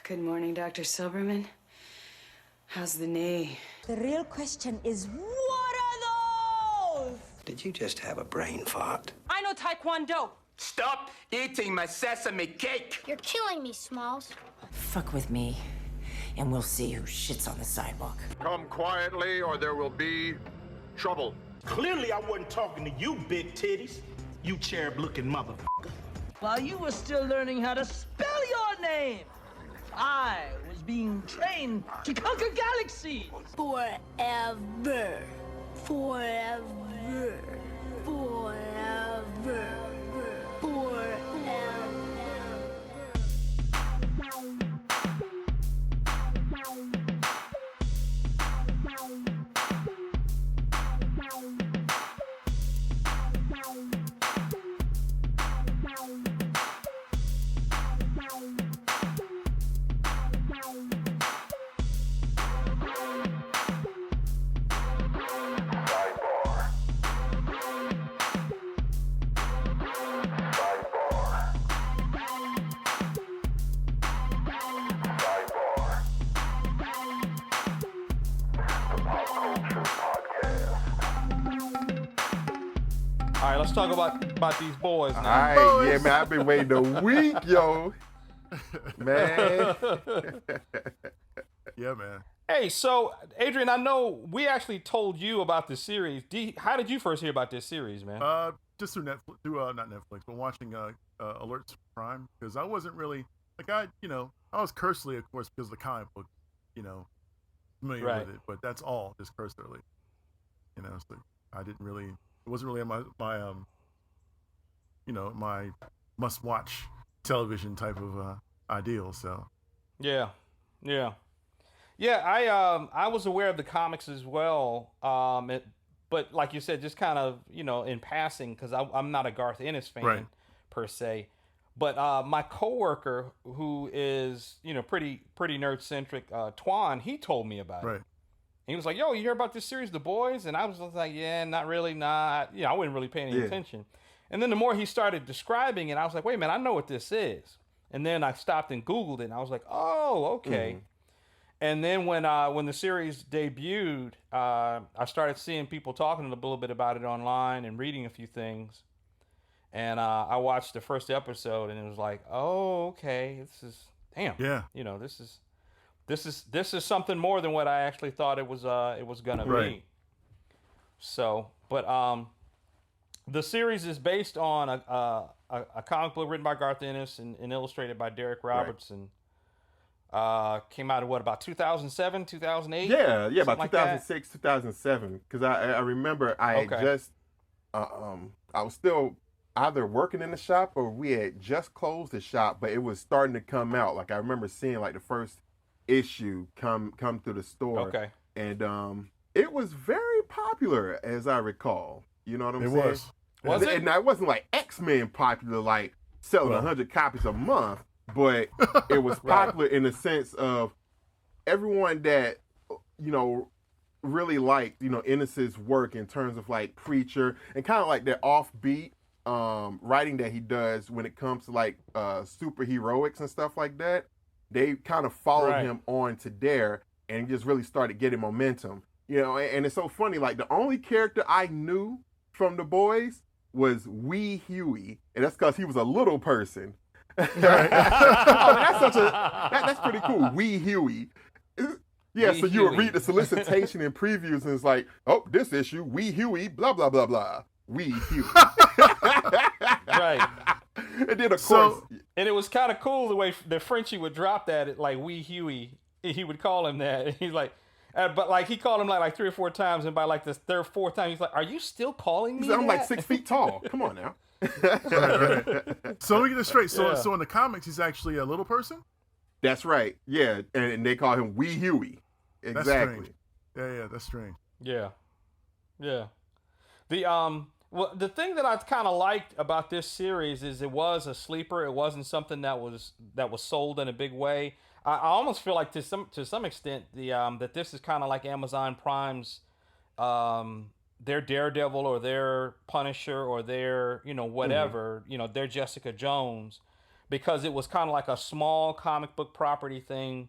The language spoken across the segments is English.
Good morning, Dr. Silberman. How's the knee? The real question is, what are those? Did you just have a brain fart? I know Taekwondo. Stop eating my sesame cake! You're killing me, Smalls. Fuck with me, and we'll see who shits on the sidewalk. Come quietly, or there will be trouble. Clearly, I wasn't talking to you, big titties. You cherub-looking motherfucker. While you were still learning how to spell your name, I was being trained to conquer galaxies. Forever. Forever. Forever. Forever. All right, let's talk about these boys now. All right, yeah, man, I've been waiting a week, yo. Man. Yeah, man. Hey, so, Adrian, I know we actually told you about this series. How did you first hear about this series, man? Just through Netflix, not Netflix, but watching Alerts Prime, because I wasn't really, I was cursorily, of course, because of the comic book, familiar with it, but that's all, just cursorily. So I didn't really, it wasn't really my my must-watch television type of ideal. So, yeah. I was aware of the comics as well, but like you said, just kind of in passing, because I'm not a Garth Ennis fan per se. But my coworker, who is pretty nerd-centric, Twan, he told me about it. He was like, "Yo, you hear about this series, The Boys?" And I was like, "Yeah, not really, not." I wasn't really paying any attention. And then the more he started describing it, I was like, "Wait a minute, I know what this is." And then I stopped and Googled it, and I was like, "Oh, okay." And then when the series debuted, I started seeing people talking a little bit about it online and reading a few things. And I watched the first episode, and it was like, "Oh, okay, this is damn." Yeah. This is something more than what I actually thought it was gonna be. So, but the series is based on a comic book written by Garth Ennis and illustrated by Derek Robertson. Came out of about 2007, 2008? Yeah, about 2006, 2007. Because I remember I was still either working in the shop or we had just closed the shop, but it was starting to come out. Like I remember seeing the first issue come through the store. Okay. And it was very popular, as I recall. You know what I'm saying? It was. Was it? And it wasn't like X-Men popular, like selling 100 copies a month, but it was popular in the sense of everyone that, really liked, Ennis's work in terms of like Preacher and kind of like that offbeat writing that he does when it comes to like superheroics and stuff like that. They kind of followed him on to there and just really started getting momentum. And it's so funny, like the only character I knew from The Boys was Wee Huey, and that's because he was a little person. That's pretty cool. Wee Huey. Yeah, Wee so you would read the solicitation and previews, and it's like, oh, this issue, Wee Huey, blah, blah, blah, blah. Wee Huey. Right. And then, of course... And it was kind of cool the way that Frenchie would drop that, like, Wee Huey. He would call him that. And he's like... but, like, he called him, like 3 or 4 times, and by, like, the third, fourth time, he's like, are you still calling me I'm, like, 6 feet tall. Come on now. Right. So let me get this straight. So in the comics, he's actually a little person? That's right. Yeah, and they call him Wee Huey. Exactly. Yeah, that's strange. Yeah. The thing that I kind of liked about this series is it was a sleeper. It wasn't something that was sold in a big way. I almost feel like to some extent that this is kind of like Amazon Prime's their Daredevil or their Punisher or their whatever their Jessica Jones, because it was kind of like a small comic book property thing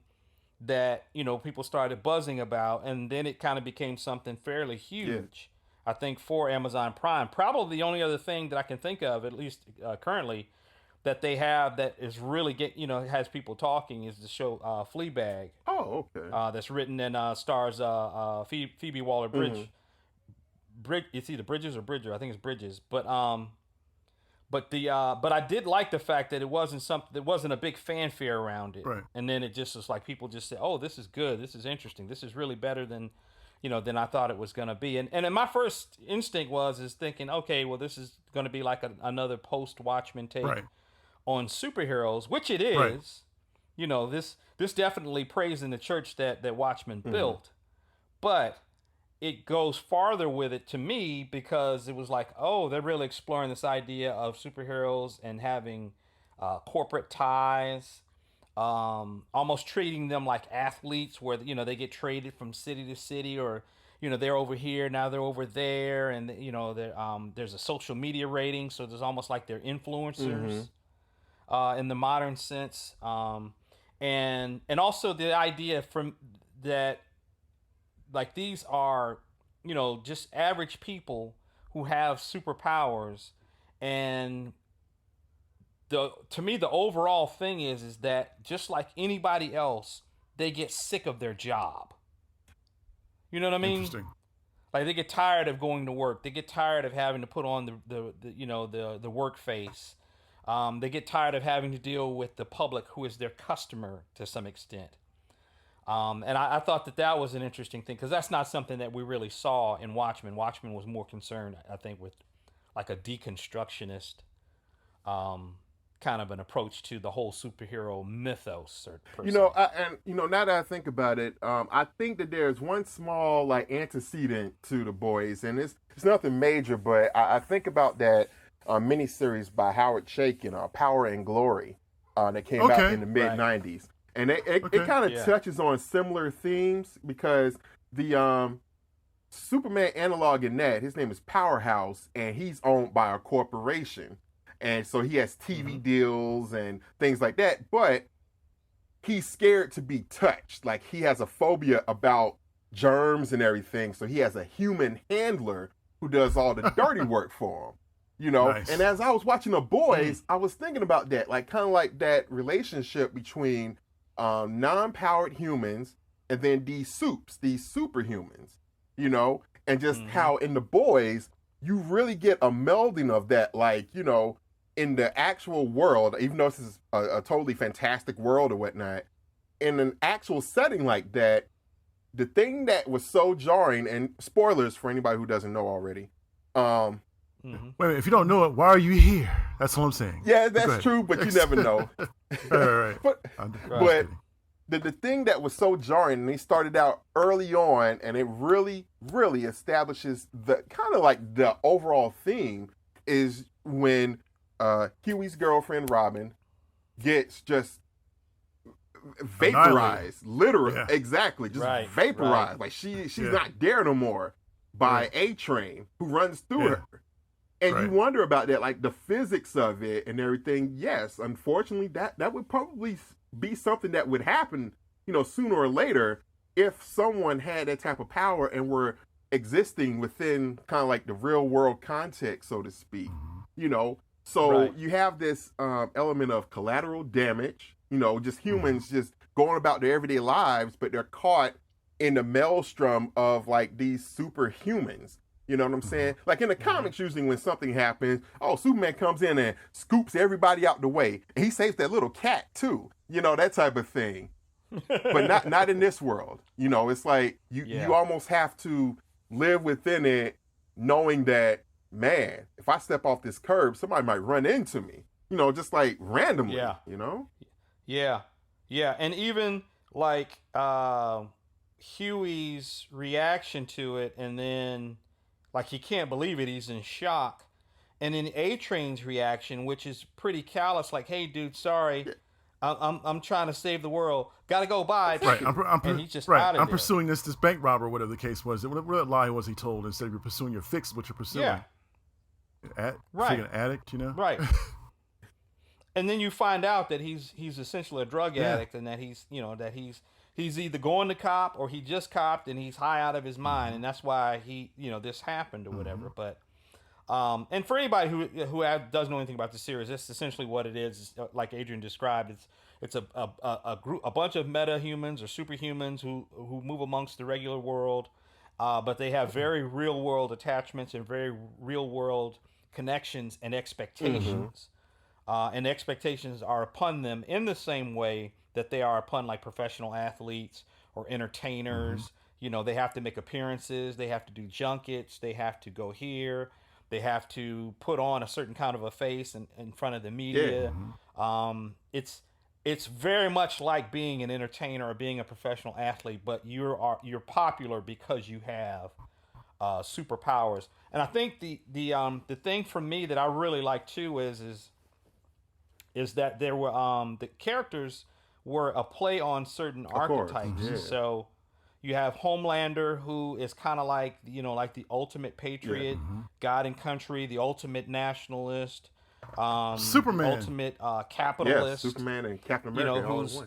that, you know, people started buzzing about, and then it kind of became something fairly huge, I think, for Amazon Prime. Probably the only other thing that I can think of, at least currently, that they have that is really has people talking is the show Fleabag. Oh, okay. That's written and stars Phoebe Waller-Bridge. It's either Bridges or Bridger. I think it's Bridges. But I did like the fact that it wasn't a big fanfare around it. Right. And then it just was like people just said, "Oh, this is good. This is interesting. This is really better than I thought it was going to be." And then my first instinct is thinking, okay, well, this is going to be like another post Watchmen take on superheroes, which it is. Right. You know, this definitely prays in the church that Watchmen built, but it goes farther with it to me because it was like, oh, they're really exploring this idea of superheroes and having corporate ties, almost treating them like athletes where, they get traded from city to city, or, they're over here, now they're over there. And, there's a social media rating. So there's almost like they're influencers in the modern sense. And also the idea from that, like, these are, just average people who have superpowers. And to me, the overall thing is that just like anybody else, they get sick of their job. You know what I mean? Interesting. Like, they get tired of going to work. They get tired of having to put on the work face. They get tired of having to deal with the public, who is their customer to some extent. And I thought that was an interesting thing, because that's not something that we really saw in Watchmen. Watchmen was more concerned, I think, with like a deconstructionist kind of an approach to the whole superhero mythos. Now that I think about it, I think that there's one small like antecedent to The Boys, and it's nothing major, but I think about that miniseries by Howard Chaykin, Power and Glory, that came out in the mid '90s. And it kind of touches on similar themes, because the Superman analog in that, his name is Powerhouse, and he's owned by a corporation. And so he has TV deals and things like that, but he's scared to be touched. Like, he has a phobia about germs and everything. So he has a human handler who does all the dirty work for him. Nice. And as I was watching The Boys, I was thinking about that, like kind of like that relationship between non-powered humans and then these superhumans, and just how in The Boys you really get a melding of that, like, in the actual world, even though this is a totally fantastic world or whatnot, in an actual setting like that, the thing that was so jarring, and spoilers for anybody who doesn't know already. Wait a minute, if you don't know it, why are you here? That's what I'm saying. Yeah, that's true, but you never know. Right. But the thing that was so jarring, and they started out early on, and it really, really establishes the kind of like the overall theme, is when Huey's girlfriend Robin gets just vaporized, literally, exactly, just vaporized. Like she's not there no more by A-Train, who runs through her. And you wonder about that, like the physics of it and everything. Yes, unfortunately, that would probably be something that would happen, sooner or later, if someone had that type of power and were existing within kind of like the real world context, so to speak. So you have this element of collateral damage, just humans just going about their everyday lives, but they're caught in the maelstrom of like these superhumans. You know what I'm saying? Like in the comics, usually when something happens, Superman comes in and scoops everybody out the way. And he saves that little cat too, that type of thing. But not in this world. It's like you almost have to live within it, knowing that, man, if I step off this curb, somebody might run into me, just like randomly, Yeah. And even like Huey's reaction to it, and then like he can't believe it, he's in shock. And then A-Train's reaction, which is pretty callous, like, "Hey, dude, sorry, I'm trying to save the world. Gotta go, bye." Right, and he's just out of I'm there. pursuing this bank robber, whatever the case was. What lie was he told? Instead of you're pursuing your fix, what you're pursuing. Yeah. Freaking addict, Right. and then you find out that he's essentially a drug addict, and that he's either going to cop or he just copped and he's high out of his mind, and that's why this happened or whatever. But and for anybody who doesn't know anything about the series, that's essentially what it is. Like Adrian described, it's a bunch of meta-humans or superhumans who move amongst the regular world, but they have very real-world attachments and very real-world connections and expectations. And expectations are upon them in the same way that they are upon like professional athletes or entertainers. They have to make appearances, they have to do junkets, they have to go here, they have to put on a certain kind of a face in front of the media. It's very much like being an entertainer or being a professional athlete, but you're popular because you have superpowers. And I think the thing for me that I really like too is that there were the characters were a play on certain archetypes. So you have Homelander, who is kind of like like the ultimate patriot, God and country, the ultimate nationalist, Superman, the ultimate capitalist. Superman and Captain America, who's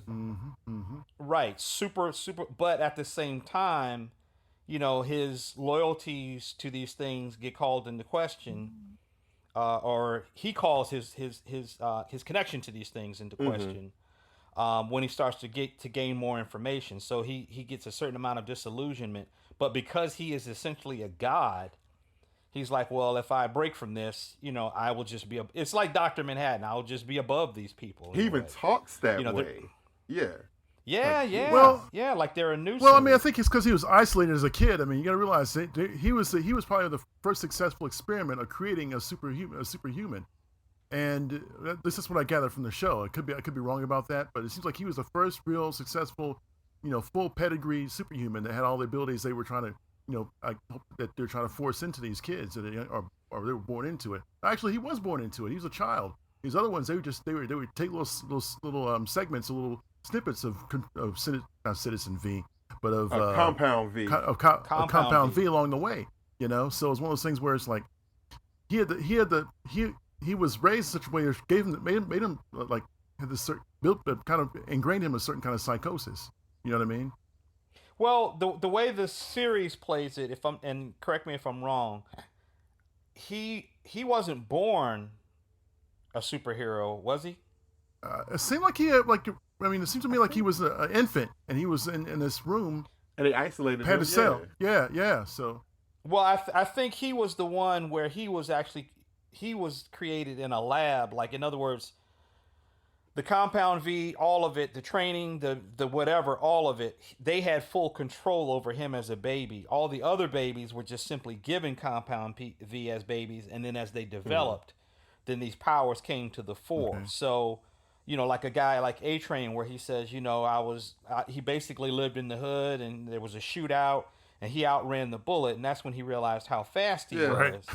right, super, but at the same time, his loyalties to these things get called into question. Or he calls his connection to these things into question when he starts to gain more information. So he gets a certain amount of disillusionment. But because he is essentially a god, he's like, well, if I break from this, I will just be. It's like Dr. Manhattan. I will just be above these people. He even talks that way. Yeah. Yeah, well, like they're a nuisance. Well, I mean, I think it's because he was isolated as a kid. I mean, you got to realize he was probably the first successful experiment of creating a superhuman, and this is what I gather from the show. I could be wrong about that, but it seems like he was the first real successful, full pedigree superhuman that had all the abilities they were trying to, I hope that they're trying to force into these kids, or they were born into it. Actually, he was born into it. He was a child. These other ones, they would take little segments, little snippets of not Citizen V, but of Compound V, Compound V along the way. So it's one of those things where it's like he was raised in such a way that made him like had this kind of ingrained him a certain kind of psychosis. You know what I mean? Well, the way the series plays it, and correct me if I'm wrong, he wasn't born a superhero, was he? It seemed like he had it seemed to me like he was an infant, and he was in this room, and they isolated him. Had a cell. Yeah. So, well, I think he was the one where he was created in a lab. Like, in other words, the Compound V, all of it, the training, the whatever, all of it, they had full control over him as a baby. All the other babies were just simply given Compound V as babies, and then as they developed, then these powers came to the fore. So, like a guy like A-Train, where he says, he basically lived in the hood, and there was a shootout, and he outran the bullet, and that's when he realized how fast he was.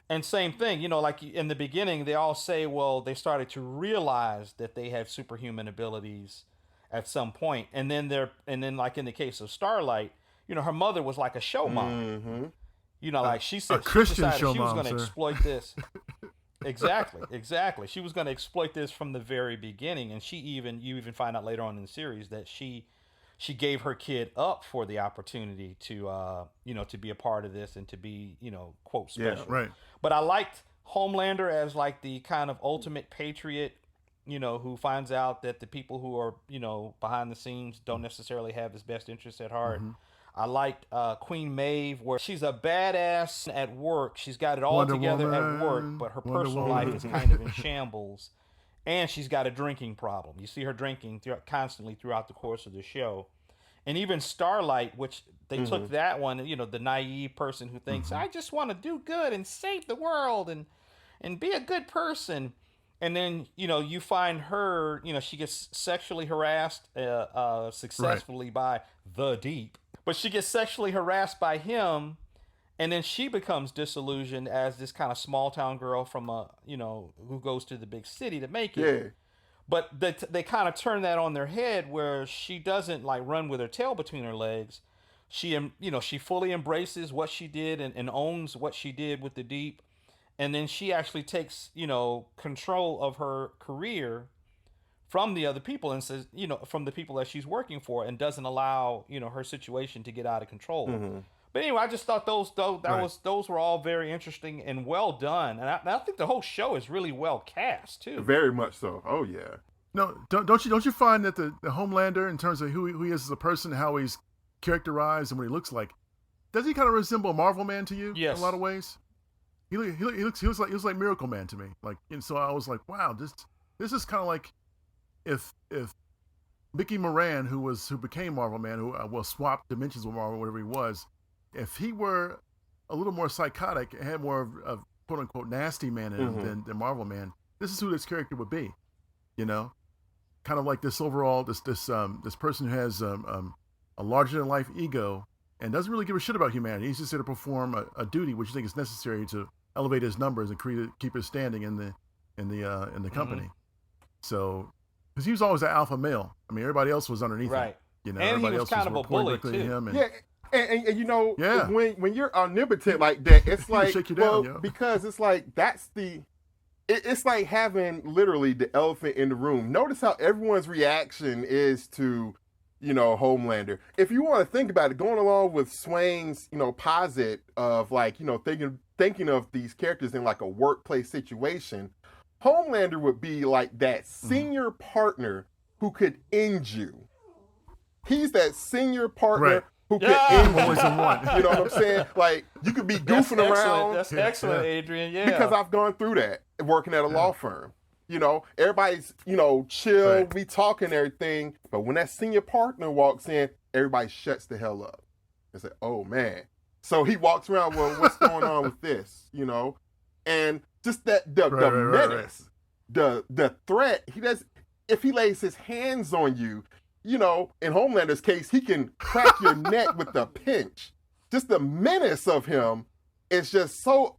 And same thing, like in the beginning, they all say, well, they started to realize that they have superhuman abilities at some point, and then like in the case of Starlight, her mother was like a show mom. Like she said, she decided she was going to exploit this. Exactly. She was going to exploit this from the very beginning, and you even find out later on in the series that she gave her kid up for the opportunity to to be a part of this and to be quote special. Yeah, right. But I liked Homelander as like the kind of ultimate patriot, who finds out that the people who are behind the scenes don't necessarily have his best interests at heart. I liked Queen Maeve, where she's a badass at work. She's got it all together at work, but her personal life is kind of in shambles. And she's got a drinking problem. You see her drinking constantly throughout the course of the show. And even Starlight, which they took that one, the naive person who thinks, I just want to do good and save the world and be a good person. And then, you find her, she gets sexually harassed successfully by the Deep. But she gets sexually harassed by him, and then she becomes disillusioned as this kind of small town girl from who goes to the big city to make it. Yeah. But they kind of turn that on their head, where she doesn't like run with her tail between her legs. She fully embraces what she did and owns what she did with the Deep, and then she actually takes, control of her career from the other people and says, from the people that she's working for, and doesn't allow, her situation to get out of control. Mm-hmm. But anyway, I just thought those were all very interesting and well done, and I think the whole show is really well cast too. Very much so. Oh yeah. No, don't you find that the Homelander, in terms of who he is as a person, how he's characterized and what he looks like, does he kind of resemble Marvel Man to you? Yes. In a lot of ways. He looks like Miracle Man to me. Like, and so I was like, wow, this is kind of like if Mickey Moran, who became Marvel Man, who swapped dimensions with Marvel, whatever he was, if he were a little more psychotic and had more of quote unquote nasty man in him than Marvel Man, this is who this character would be. Kind of like this overall this person who has a larger than life ego and doesn't really give a shit about humanity. He's just here to perform a duty which you think is necessary to elevate his numbers and keep his standing in the company. So, because he was always the alpha male. I mean, everybody else was underneath him. And everybody he was else kind of a bully too. Him and, when you're omnipotent like that, it's like, shake you down, because it's like it's like having literally the elephant in the room. Notice how everyone's reaction is to, Homelander. If you want to think about it, going along with Swain's, posit of like, thinking of these characters in like a workplace situation, Homelander would be like that senior partner who could end you. He's that senior partner who could end you. You know what I'm saying? Like, you could be goofing around. That's excellent, Adrian. Yeah. Because I've gone through that working at a law firm. Everybody's, chill, we talking and everything. But when that senior partner walks in, everybody shuts the hell up. It's like, oh man. So he walks around, well, what's going on with this? And just that the menace, the threat, if he lays his hands on you, in Homelander's case, he can crack your neck with a pinch. Just the menace of him is just so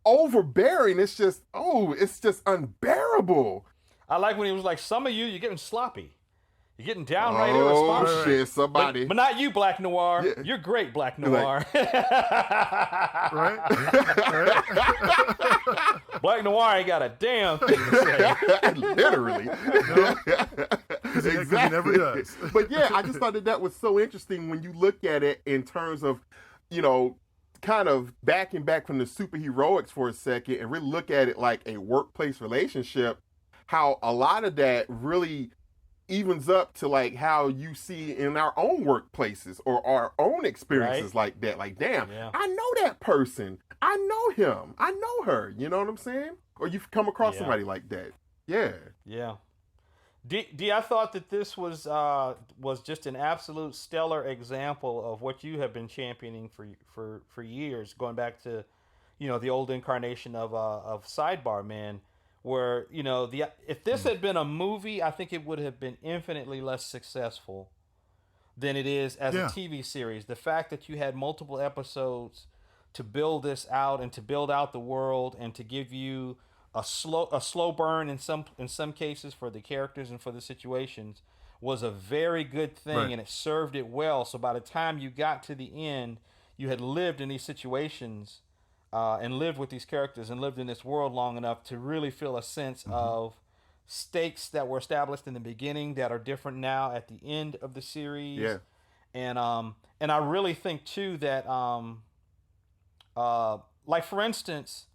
overbearing. It's just unbearable. I like when he was like, some of you're getting sloppy. You're getting downright irresponsible. Oh shit, somebody. But not you, Black Noir. Yeah. You're great, Black Noir. Right? Black Noir ain't got a damn thing to say. Literally. Exactly. He never does. But yeah, I just thought that was so interesting when you look at it in terms of, kind of backing back from the superheroics for a second and really look at it like a workplace relationship, how a lot of that really evens up to like how you see in our own workplaces or our own experiences like that. Like, damn, I know that person. I know him. I know her. You know what I'm saying? Or you've come across somebody like that. Yeah. Yeah. D, I thought that this was just an absolute stellar example of what you have been championing for years, going back to, the old incarnation of SiDEBAR, man. Where, if this had been a movie, I think it would have been infinitely less successful than it is as a TV series. The fact that you had multiple episodes to build this out and to build out the world and to give you a slow burn in some cases for the characters and for the situations was a very good thing, and it served it well. So by the time you got to the end, you had lived in these situations and lived with these characters and lived in this world long enough to really feel a sense of stakes that were established in the beginning that are different now at the end of the series. Yeah. And I really think too that like for instance,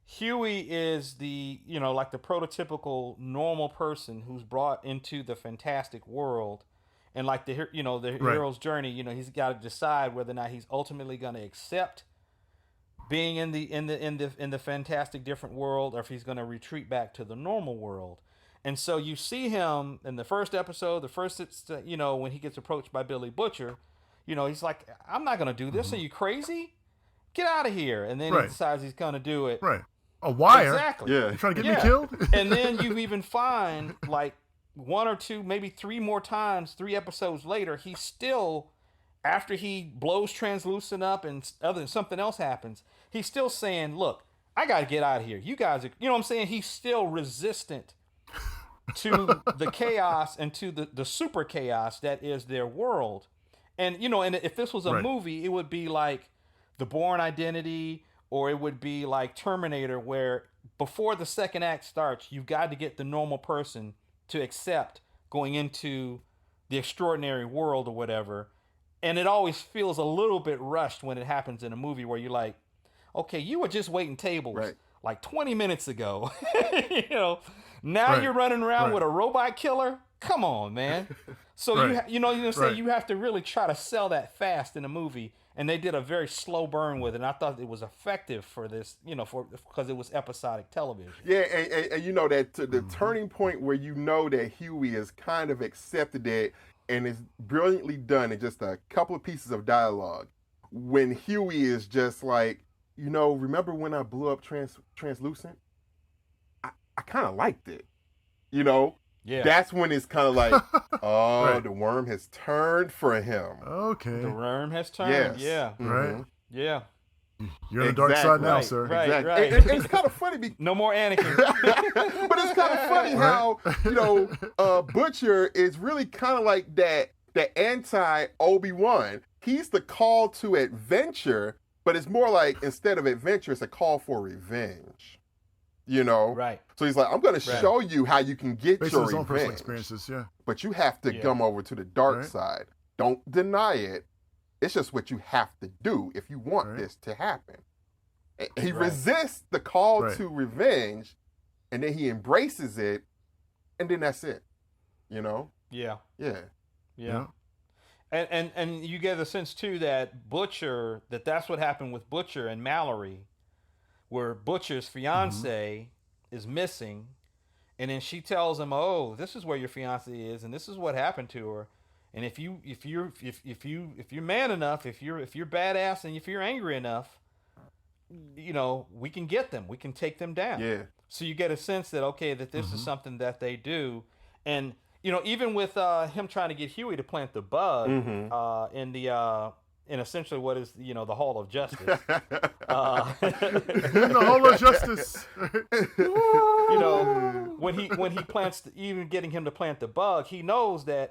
Huey is the, like the prototypical normal person who's brought into the fantastic world, and like the hero's journey, he's got to decide whether or not he's ultimately going to accept being in the fantastic different world, or if he's going to retreat back to the normal world. And so you see him in the first episode, when he gets approached by Billy Butcher, he's like, I'm not going to do this. Are you crazy? Get out of here. And then he decides he's going to do it. Right. A wire. Exactly. Yeah. You trying to get me killed? And then you even find like one or two, maybe three more times, 3 episodes later, he's still, after he blows Translucent up and something else happens, he's still saying, look, I got to get out of here. You guys are, what I'm saying? He's still resistant to the chaos and to the super chaos that is their world. And, and if this was a movie, it would be like The Bourne Identity or it would be like Terminator, where before the second act starts, you've got to get the normal person to accept going into the extraordinary world or whatever. And it always feels a little bit rushed when it happens in a movie where you're like, okay, you were just waiting tables like 20 minutes ago. Now you're running around with a robot killer. Come on, man. So you have to really try to sell that fast in a movie. And they did a very slow burn with it. And I thought it was effective for this, because it was episodic television. Yeah, and that the turning point where that Huey has kind of accepted it and is brilliantly done in just a couple of pieces of dialogue. When Huey is just like, remember when I blew up Translucent? I kind of liked it, Yeah. That's when it's kind of like, the worm has turned for him. Okay. The worm has turned. Yes. Yeah. Right. Yeah. You're on the dark side now, sir. Right. And it's kind of funny. No more Anakin. But it's kind of funny how, Butcher is really kind of like that anti-Obi-Wan. He's the call to adventure, but it's more like, instead of adventure, it's a call for revenge. Right. So he's like, I'm going to show you how you can get Based your on his own personal revenge. experiences, yeah. But you have to come over to the dark side. Don't deny it. It's just what you have to do if you want this to happen. He resists the call to revenge, and then he embraces it, and then that's it. Yeah. Yeah. And you get the sense too that Butcher, that's what happened with Butcher and Mallory, where Butcher's fiance is missing, and then she tells him, "Oh, this is where your fiance is, and this is what happened to her. And if you're man enough, if you're badass, and if you're angry enough, we can get them. We can take them down." Yeah. So you get a sense that that this is something that they do, and even with him trying to get Huey to plant the bug in essentially what is the Hall of Justice. In the Hall of Justice. When he plants, even getting him to plant the bug, he knows that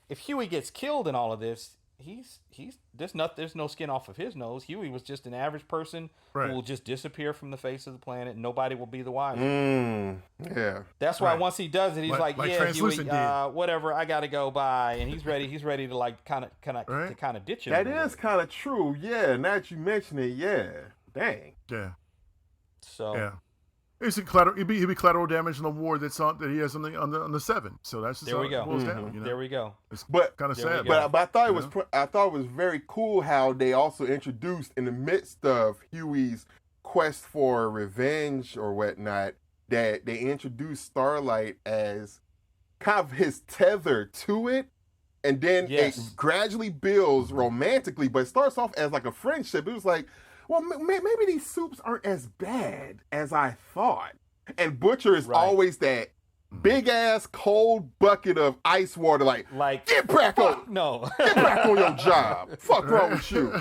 if Huey gets killed in all of this, there's no skin off of his nose. Huey was just an average person who will just disappear from the face of the planet, and nobody will be the wiser. Yeah. That's why once he does it, he's like yeah, Huey, did. Whatever, I gotta go, bye, and he's ready to kind of ditch it. That is kind of true. Yeah. Now that you mention it, yeah. Dang. Yeah. So. Yeah. It's he'd be collateral damage in the war that he has on the 7. So that's just there we go. It boils down, There we go. It's But kind of sad. But I thought it was very cool how they also introduced, in the midst of Huey's quest for revenge or whatnot, that they introduced Starlight as kind of his tether to it, and then it gradually builds romantically, but it starts off as like a friendship. It was like, well, maybe these soups aren't as bad as I thought. And Butcher is always that big ass cold bucket of ice water, like get back on your job. Fuck wrong with you.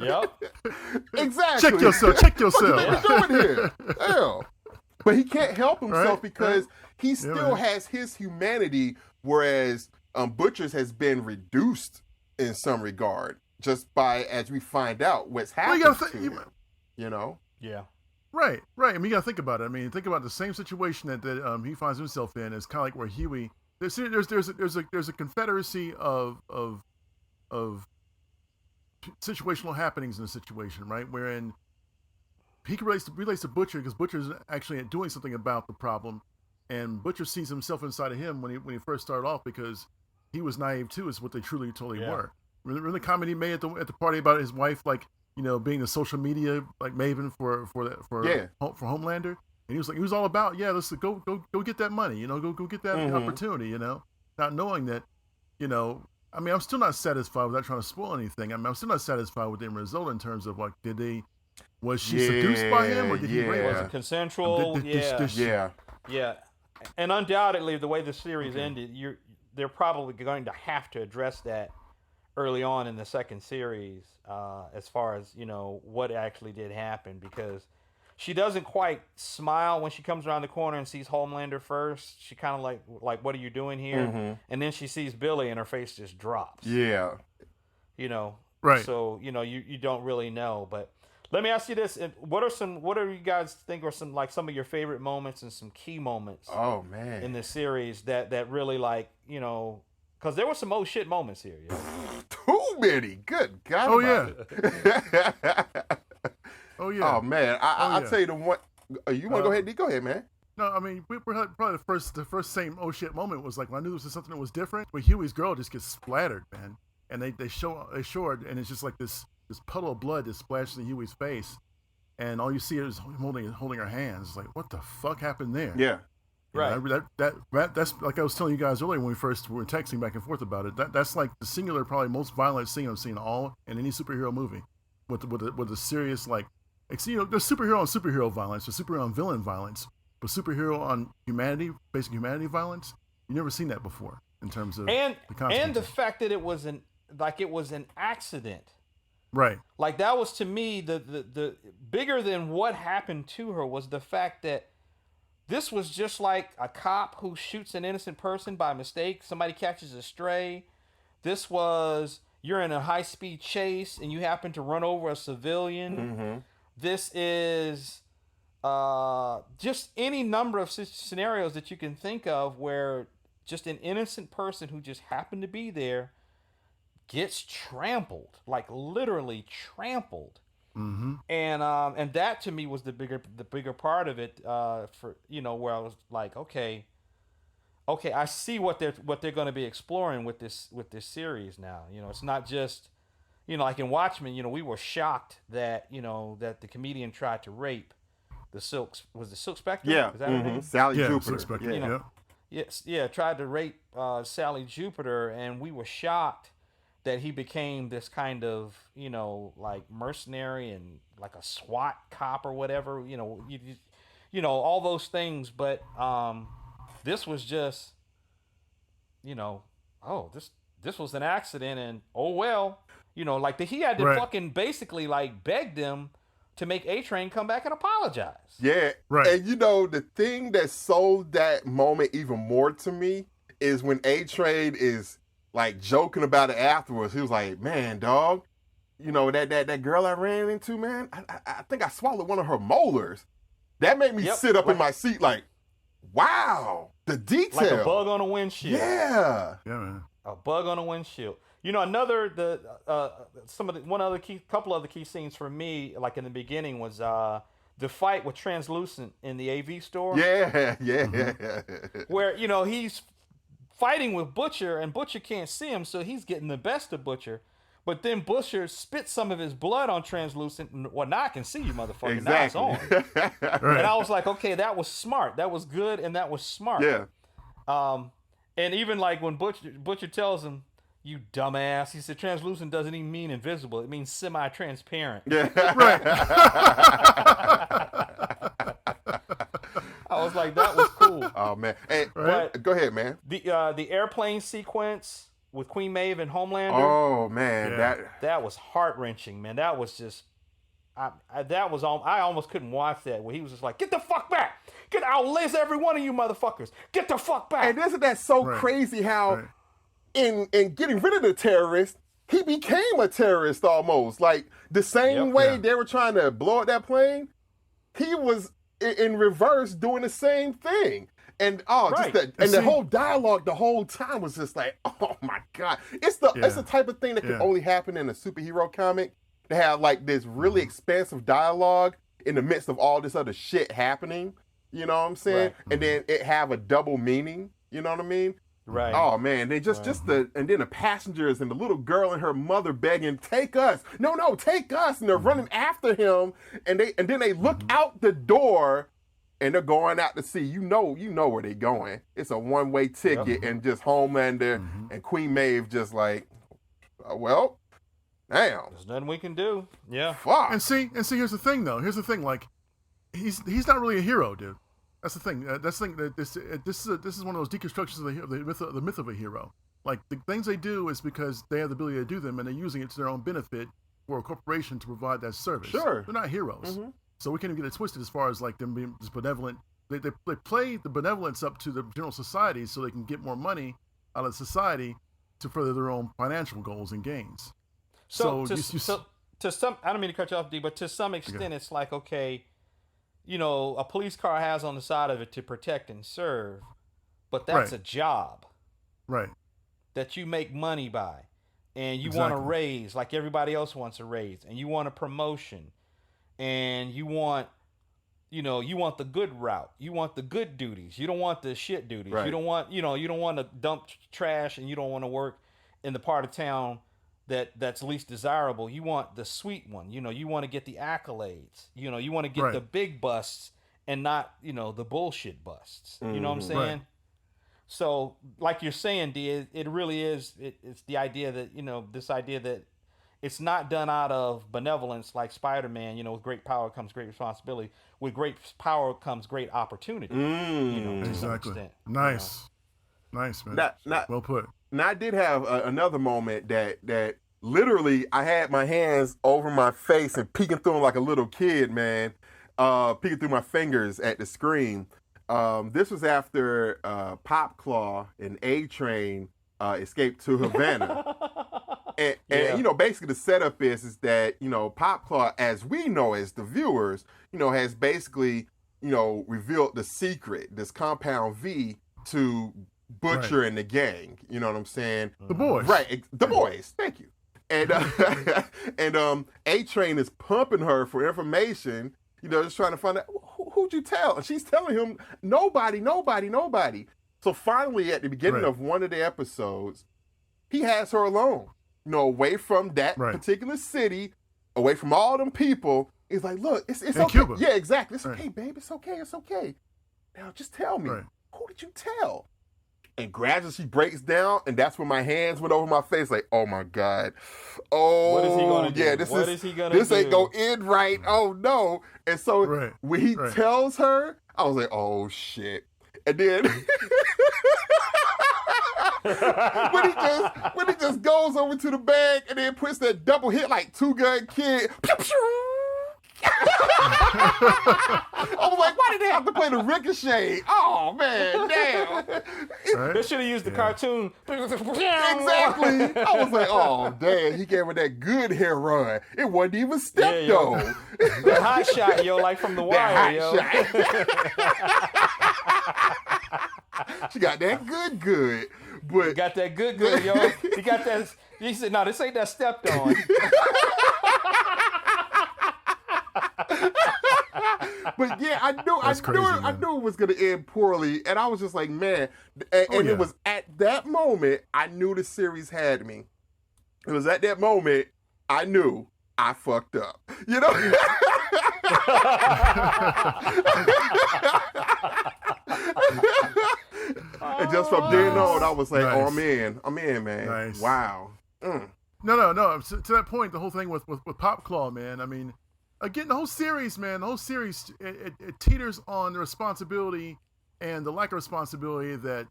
Yep. Exactly. Check yourself. What are we doing here? Hell. But he can't help himself because he still has his humanity, whereas Butcher's has been reduced in some regard. Just by, as we find out what's happening to him, Yeah. Right. I mean, you gotta think about it. I mean, think about the same situation that he finds himself in. Is kind of like where Huey. There's a confederacy of situational happenings in a situation, right? Wherein he relates to Butcher because Butcher's actually doing something about the problem, and Butcher sees himself inside of him when he first started off because he was naive too, is what they truly were. Remember the comment he made at the party about his wife, being the social media maven for Homelander, and he was all about let's go get that money, go get that opportunity, not knowing that, I mean, I'm still not satisfied without trying to spoil anything. I mean, I'm still not satisfied with the end result in terms of was she seduced by him or did he rape her? Was it consensual? Yeah. And undoubtedly, the way the series ended, they're probably going to have to address that early on in the second series, as far as what actually did happen, because she doesn't quite smile when she comes around the corner and sees Homelander first. She kind of like what are you doing here? And then she sees Billy and her face just drops. Yeah. Right. So you don't really know, but Let me ask you this: what do you guys think are some of your favorite moments and some key moments? Oh man, in this series that really because there were some old shit moments here. Yeah. Too many. Good God. Oh yeah. Oh yeah. Oh man, I'll tell you the one. You want to go ahead? Go ahead, man. No, I mean, we probably the first same oh shit moment was like when I knew this was something that was different. When Huey's girl just gets splattered, man, and they show it, and it's just like this puddle of blood that splashes in Huey's face, and all you see is holding her hands. It's like, what the fuck happened there? Yeah, right. That's like I was telling you guys earlier when we first were texting back and forth about it. That's like the singular, probably most violent scene I've seen all in any superhero movie, with a serious like, there's superhero on superhero violence, there's superhero on villain violence, but superhero on humanity, basic humanity violence, you never seen that before in terms of the fact that it was an accident. Right. Like that was to me the bigger than what happened to her was the fact that this was just like a cop who shoots an innocent person by mistake. Somebody catches a stray. This was you're in a high-speed chase and you happen to run over a civilian. Mm-hmm. This is just any number of scenarios that you can think of where just an innocent person who just happened to be there gets trampled, like literally trampled. Mm-hmm. And that to me was the bigger part of it, for where I was like, okay, I see what they're going to be exploring with this series now. It's not just like in Watchmen, we were shocked that that the comedian tried to rape the Silk Spectre. Yeah, is that her name? Sally Jupiter. Silk Spectre. Tried to rape Sally Jupiter, and we were shocked that he became this kind of, like mercenary and like a SWAT cop or whatever, all those things. But this was just, this was an accident, and oh well, like he had to fucking basically like beg them to make A-Train come back and apologize. Yeah, right. And the thing that sold that moment even more to me is when A-Train is like joking about it afterwards. He was like, man, dog, that girl I ran into, man, I think I swallowed one of her molars. That made me sit up in my seat like, wow, the detail. Like a bug on a windshield. Yeah. Yeah, man. A bug on a windshield. Couple other key scenes for me, like in the beginning, was the fight with Translucent in the AV store. Yeah. Where, he's fighting with Butcher, and Butcher can't see him, so he's getting the best of Butcher. But then Butcher spits some of his blood on Translucent. Well, now I can see you, motherfucker. Exactly. Now it's on. Right. And I was like, okay, that was smart. That was good, and that was smart. Yeah. And even like when Butcher tells him, you dumbass, he said translucent doesn't even mean invisible. It means semi-transparent. Yeah. Right. I was like, that was cool. Oh man. Hey, go ahead, man. The airplane sequence with Queen Maeve and Homelander. Oh man, that was heart-wrenching, man. That was just I almost couldn't watch that where he was just like, get the fuck back. I'll lace every one of you motherfuckers. Get the fuck back. And isn't that so crazy how in getting rid of the terrorist, he became a terrorist almost. Like the same way they were trying to blow up that plane, he was in reverse doing the same thing. And the whole dialogue the whole time was just like, oh my God. It's the type of thing that can only happen in a superhero comic. To have like this really expansive dialogue in the midst of all this other shit happening. You know what I'm saying? Right. And then it have a double meaning. You know what I mean? Right. Oh man, they and then the passengers and the little girl and her mother begging, take us. No, take us. And they're running after him. And then they look out the door and they're going out to sea. You know where they're going. It's a one-way ticket and just Homelander and Queen Maeve just like, well, damn. There's nothing we can do. Yeah. Fuck. And see, here's the thing though. Like, he's not really a hero, dude. That's the thing. That's the thing. This is one of those deconstructions of the myth of a hero. Like the things they do is because they have the ability to do them, and they're using it to their own benefit for a corporation to provide that service. Sure. They're not heroes. So we can't even get it twisted as far as like them being just benevolent. They play the benevolence up to the general society so they can get more money out of society to further their own financial goals and gains. So to some, I don't mean to cut you off, D, but to some extent, it's like, okay, you know, a police car has on the side of it to protect and serve, but that's a job. Right. That you make money by. And you want a raise like everybody else wants a raise. And you want a promotion. And you want, you know, you want the good route. You want the good duties. You don't want the shit duties. Right. You don't want, you know, you don't want to dump trash, and you don't want to work in the part of town that's least desirable. You want the sweet one. You know, you want to get the accolades. You know, you want to get the big busts and not, you know, the bullshit busts. You know what I'm saying? Right. So, like you're saying, D, it really is. It's the idea that, you know, this idea that it's not done out of benevolence like Spider-Man. You know, with great power comes great responsibility. With great power comes great opportunity. You know, to some extent. Nice, you know. Nice, man. Well put. Now I did have another moment that literally I had my hands over my face and peeking through them like a little kid, man. Peeking through my fingers at the screen. This was after Pop Claw and A-Train escaped to Havana. and you know, basically the setup is that, you know, Pop Claw, as we know as the viewers, you know, has basically, you know, revealed the secret, this Compound V, to Butcher and the gang. You know what I'm saying? The boys. Right. The boys. Thank you. And A-Train is pumping her for information, you know, just trying to find out, who'd you tell? And she's telling him, nobody. So finally, at the beginning of one of the episodes, he has her alone, you know, away from that particular city, away from all them people. He's like, look, it's okay. Cuba. Yeah, exactly. It's okay, babe. It's okay. Now, just tell me, who did you tell? And gradually she breaks down, and that's when my hands went over my face, like, oh my God. Oh, what is he gonna do? Yeah, this ain't gonna end right. Oh no. And so when he tells her, I was like, oh shit. And then when he just goes over to the bag and then puts that double hit like Two Gun Kid. I was like, why did they have to play the ricochet? Oh man, damn. They should have used the cartoon. Exactly. I was like, oh damn, he gave her that good hair run. It wasn't even step though. That hot shot, yo, like from The Wire, yo. She got that good. But got that good, yo. He got that. He said, no, this ain't that stepped on. But yeah, I knew it was gonna end poorly, and I was just like, man. And it was at that moment I knew the series had me. It was at that moment I knew I fucked up. You know. And just from then on, I was like, oh, I'm in, man. Nice. Wow. No. To that point, the whole thing with Pop Claw, man. I mean, again, the whole series, man. The whole series, it teeters on the responsibility and the lack of responsibility that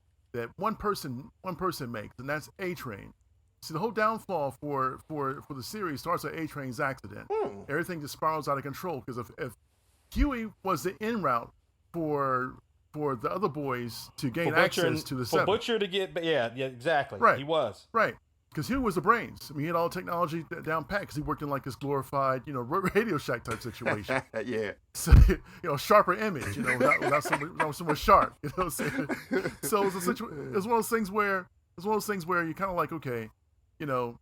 one person makes, and that's A-Train. See, the whole downfall for the series starts at A-Train's accident. Everything just spirals out of control because if Huey was the en route for the other boys to gain access to the for Seven. Butcher to get, yeah, exactly. Right. He was. Right. Because Huey was the brains. I mean, he had all the technology down pat because he worked in like this glorified, you know, Radio Shack type situation. Yeah. So, you know, sharper image, you know, without someone sharp. You know what I'm saying? So it was one of those things where you're kind of like, okay, you know,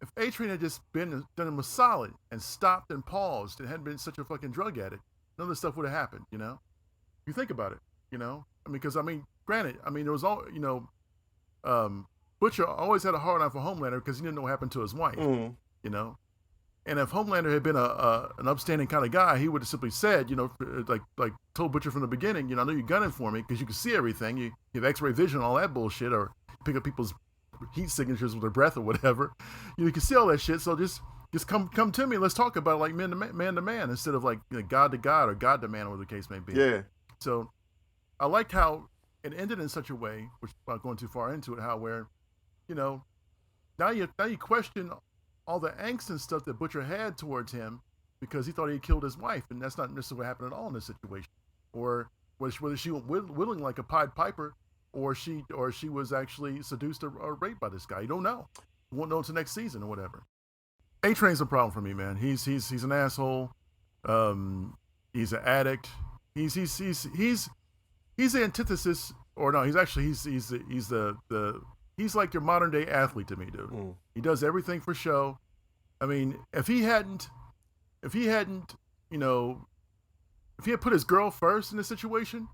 if A-Train had just done him a solid and stopped and paused and hadn't been such a fucking drug addict, none of this stuff would have happened, you know? You think about it, you know? I mean, because, I mean, granted, I mean, there was all, you know, Butcher always had a hard on for Homelander because he didn't know what happened to his wife, you know? And if Homelander had been an upstanding kind of guy, he would have simply said, you know, like told Butcher from the beginning, you know, I know you're gunning for me because you can see everything. You have X-ray vision, all that bullshit, or pick up people's heat signatures with their breath or whatever. You can see all that shit. So just come to me. Let's talk about it like man to man instead of like, you know, God to God or God to man, or whatever the case may be. Yeah. So I liked how it ended in such a way, which without going too far into it, how where, you know, now you question all the angst and stuff that Butcher had towards him because he thought he had killed his wife, and that's not necessarily what happened at all in this situation. Or whether she went willing like a Pied Piper, or she was actually seduced or raped by this guy. You don't know. You won't know until next season or whatever. A-Train's a problem for me, man. He's an asshole. He's an addict. He's the antithesis, or no, he's like your modern day athlete to me, dude. He does everything for show. I mean, if he hadn't, if he had put his girl first in this situation,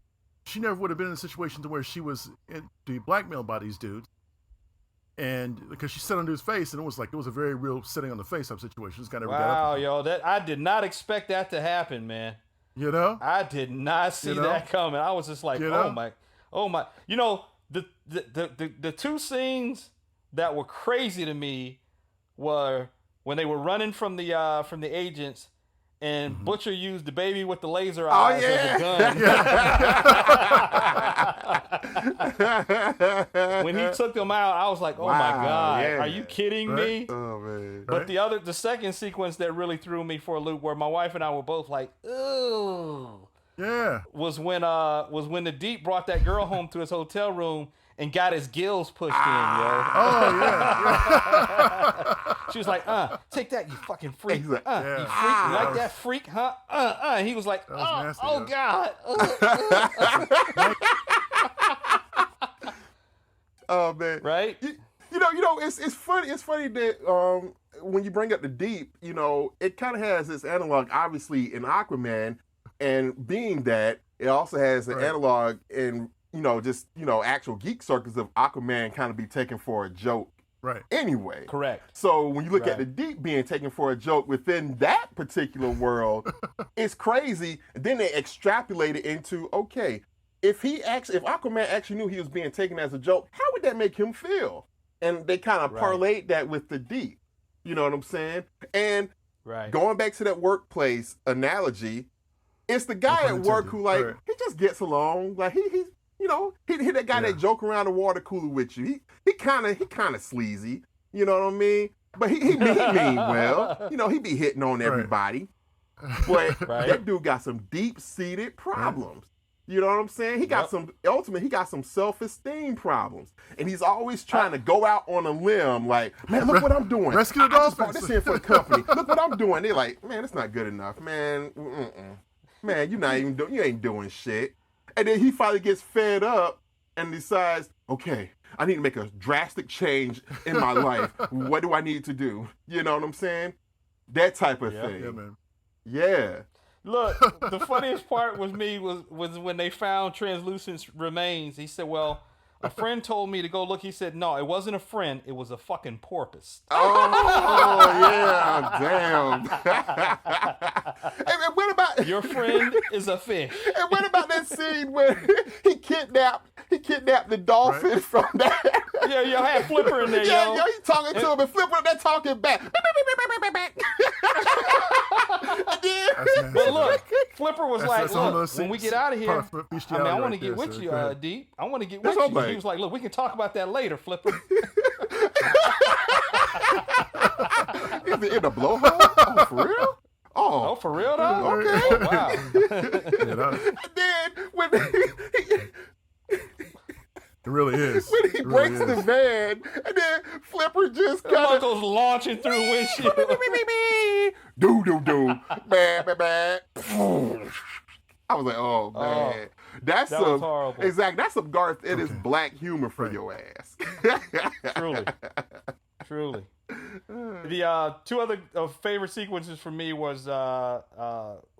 she never would have been in a situation to where she was to be blackmailed by these dudes. And because she sat under his face, and it was a very real sitting on the face type situation. Wow, yo, I did not expect that to happen, man. You know, I did not see that coming. I was just like, oh my. You know, the two scenes that were crazy to me were when they were running from the agents. And Butcher used the baby with the laser eyes as a gun. When he took them out, I was like, "Oh my God, are you kidding me?" Oh man! But the second sequence that really threw me for a loop, where my wife and I were both like, "Ooh," was when the Deep brought that girl home to his hotel room and got his gills pushed in, yo. Oh yeah. She was like, take that, you fucking freak. You freak, you like that freak, huh? He was like, nasty, oh God. Oh man. Right? You know, it's funny that when you bring up the Deep, you know, it kind of has this analog, obviously, in Aquaman, and being that, it also has an analog in, you know, just, you know, actual geek circles of Aquaman kind of be taken for a joke. Right. Anyway. Correct. So when you look at the Deep being taken for a joke within that particular world, it's crazy. Then they extrapolate it into, okay, if Aquaman actually knew he was being taken as a joke, how would that make him feel? And they kind of parlayed that with the Deep. You know what I'm saying? And going back to that workplace analogy, it's the guy at work who he just gets along. Like he's you know, he that guy that joke around the water cooler with you. He kind of sleazy, you know what I mean? But he mean well. You know, he be hitting on everybody. But that dude got some deep-seated problems. You know what I'm saying? He got some self-esteem problems. And he's always trying to go out on a limb like, man, look what I'm doing. Rescue the dolphins. dolphins. I just brought this in for the company. Look what I'm doing. They're like, man, it's not good enough, man. Man, you ain't doing shit. And then he finally gets fed up and decides, okay, I need to make a drastic change in my life. What do I need to do? You know what I'm saying? That type of thing. Yeah, man. Yeah. Look, the funniest part was when they found Translucent's remains. He said, well, a friend told me to go look. He said, no, it wasn't a friend. It was a fucking porpoise. Oh, yeah. Damn. And what about... Your friend is a fish. And what about that scene where he kidnapped the dolphin from that? Yeah, yo, had Flipper in there, yo. Yeah, he talking to him and Flipper, they're talking back. But look, Flipper was like, look, when we get out of here, I want to get with you, Deep. I want to get with you. He was like, look, we can talk about that later, Flipper. Is it in the blowhole? Oh, for real? Oh, for real though? Okay. Oh, wow. And then when it really is. When he breaks the van, and then Flipper just kind of goes launching through the windshield. Do. Bad. I was like, oh man. That was horrible. Exactly. That's some Garth Ennis black humor for your ass. Truly. The two other favorite sequences for me was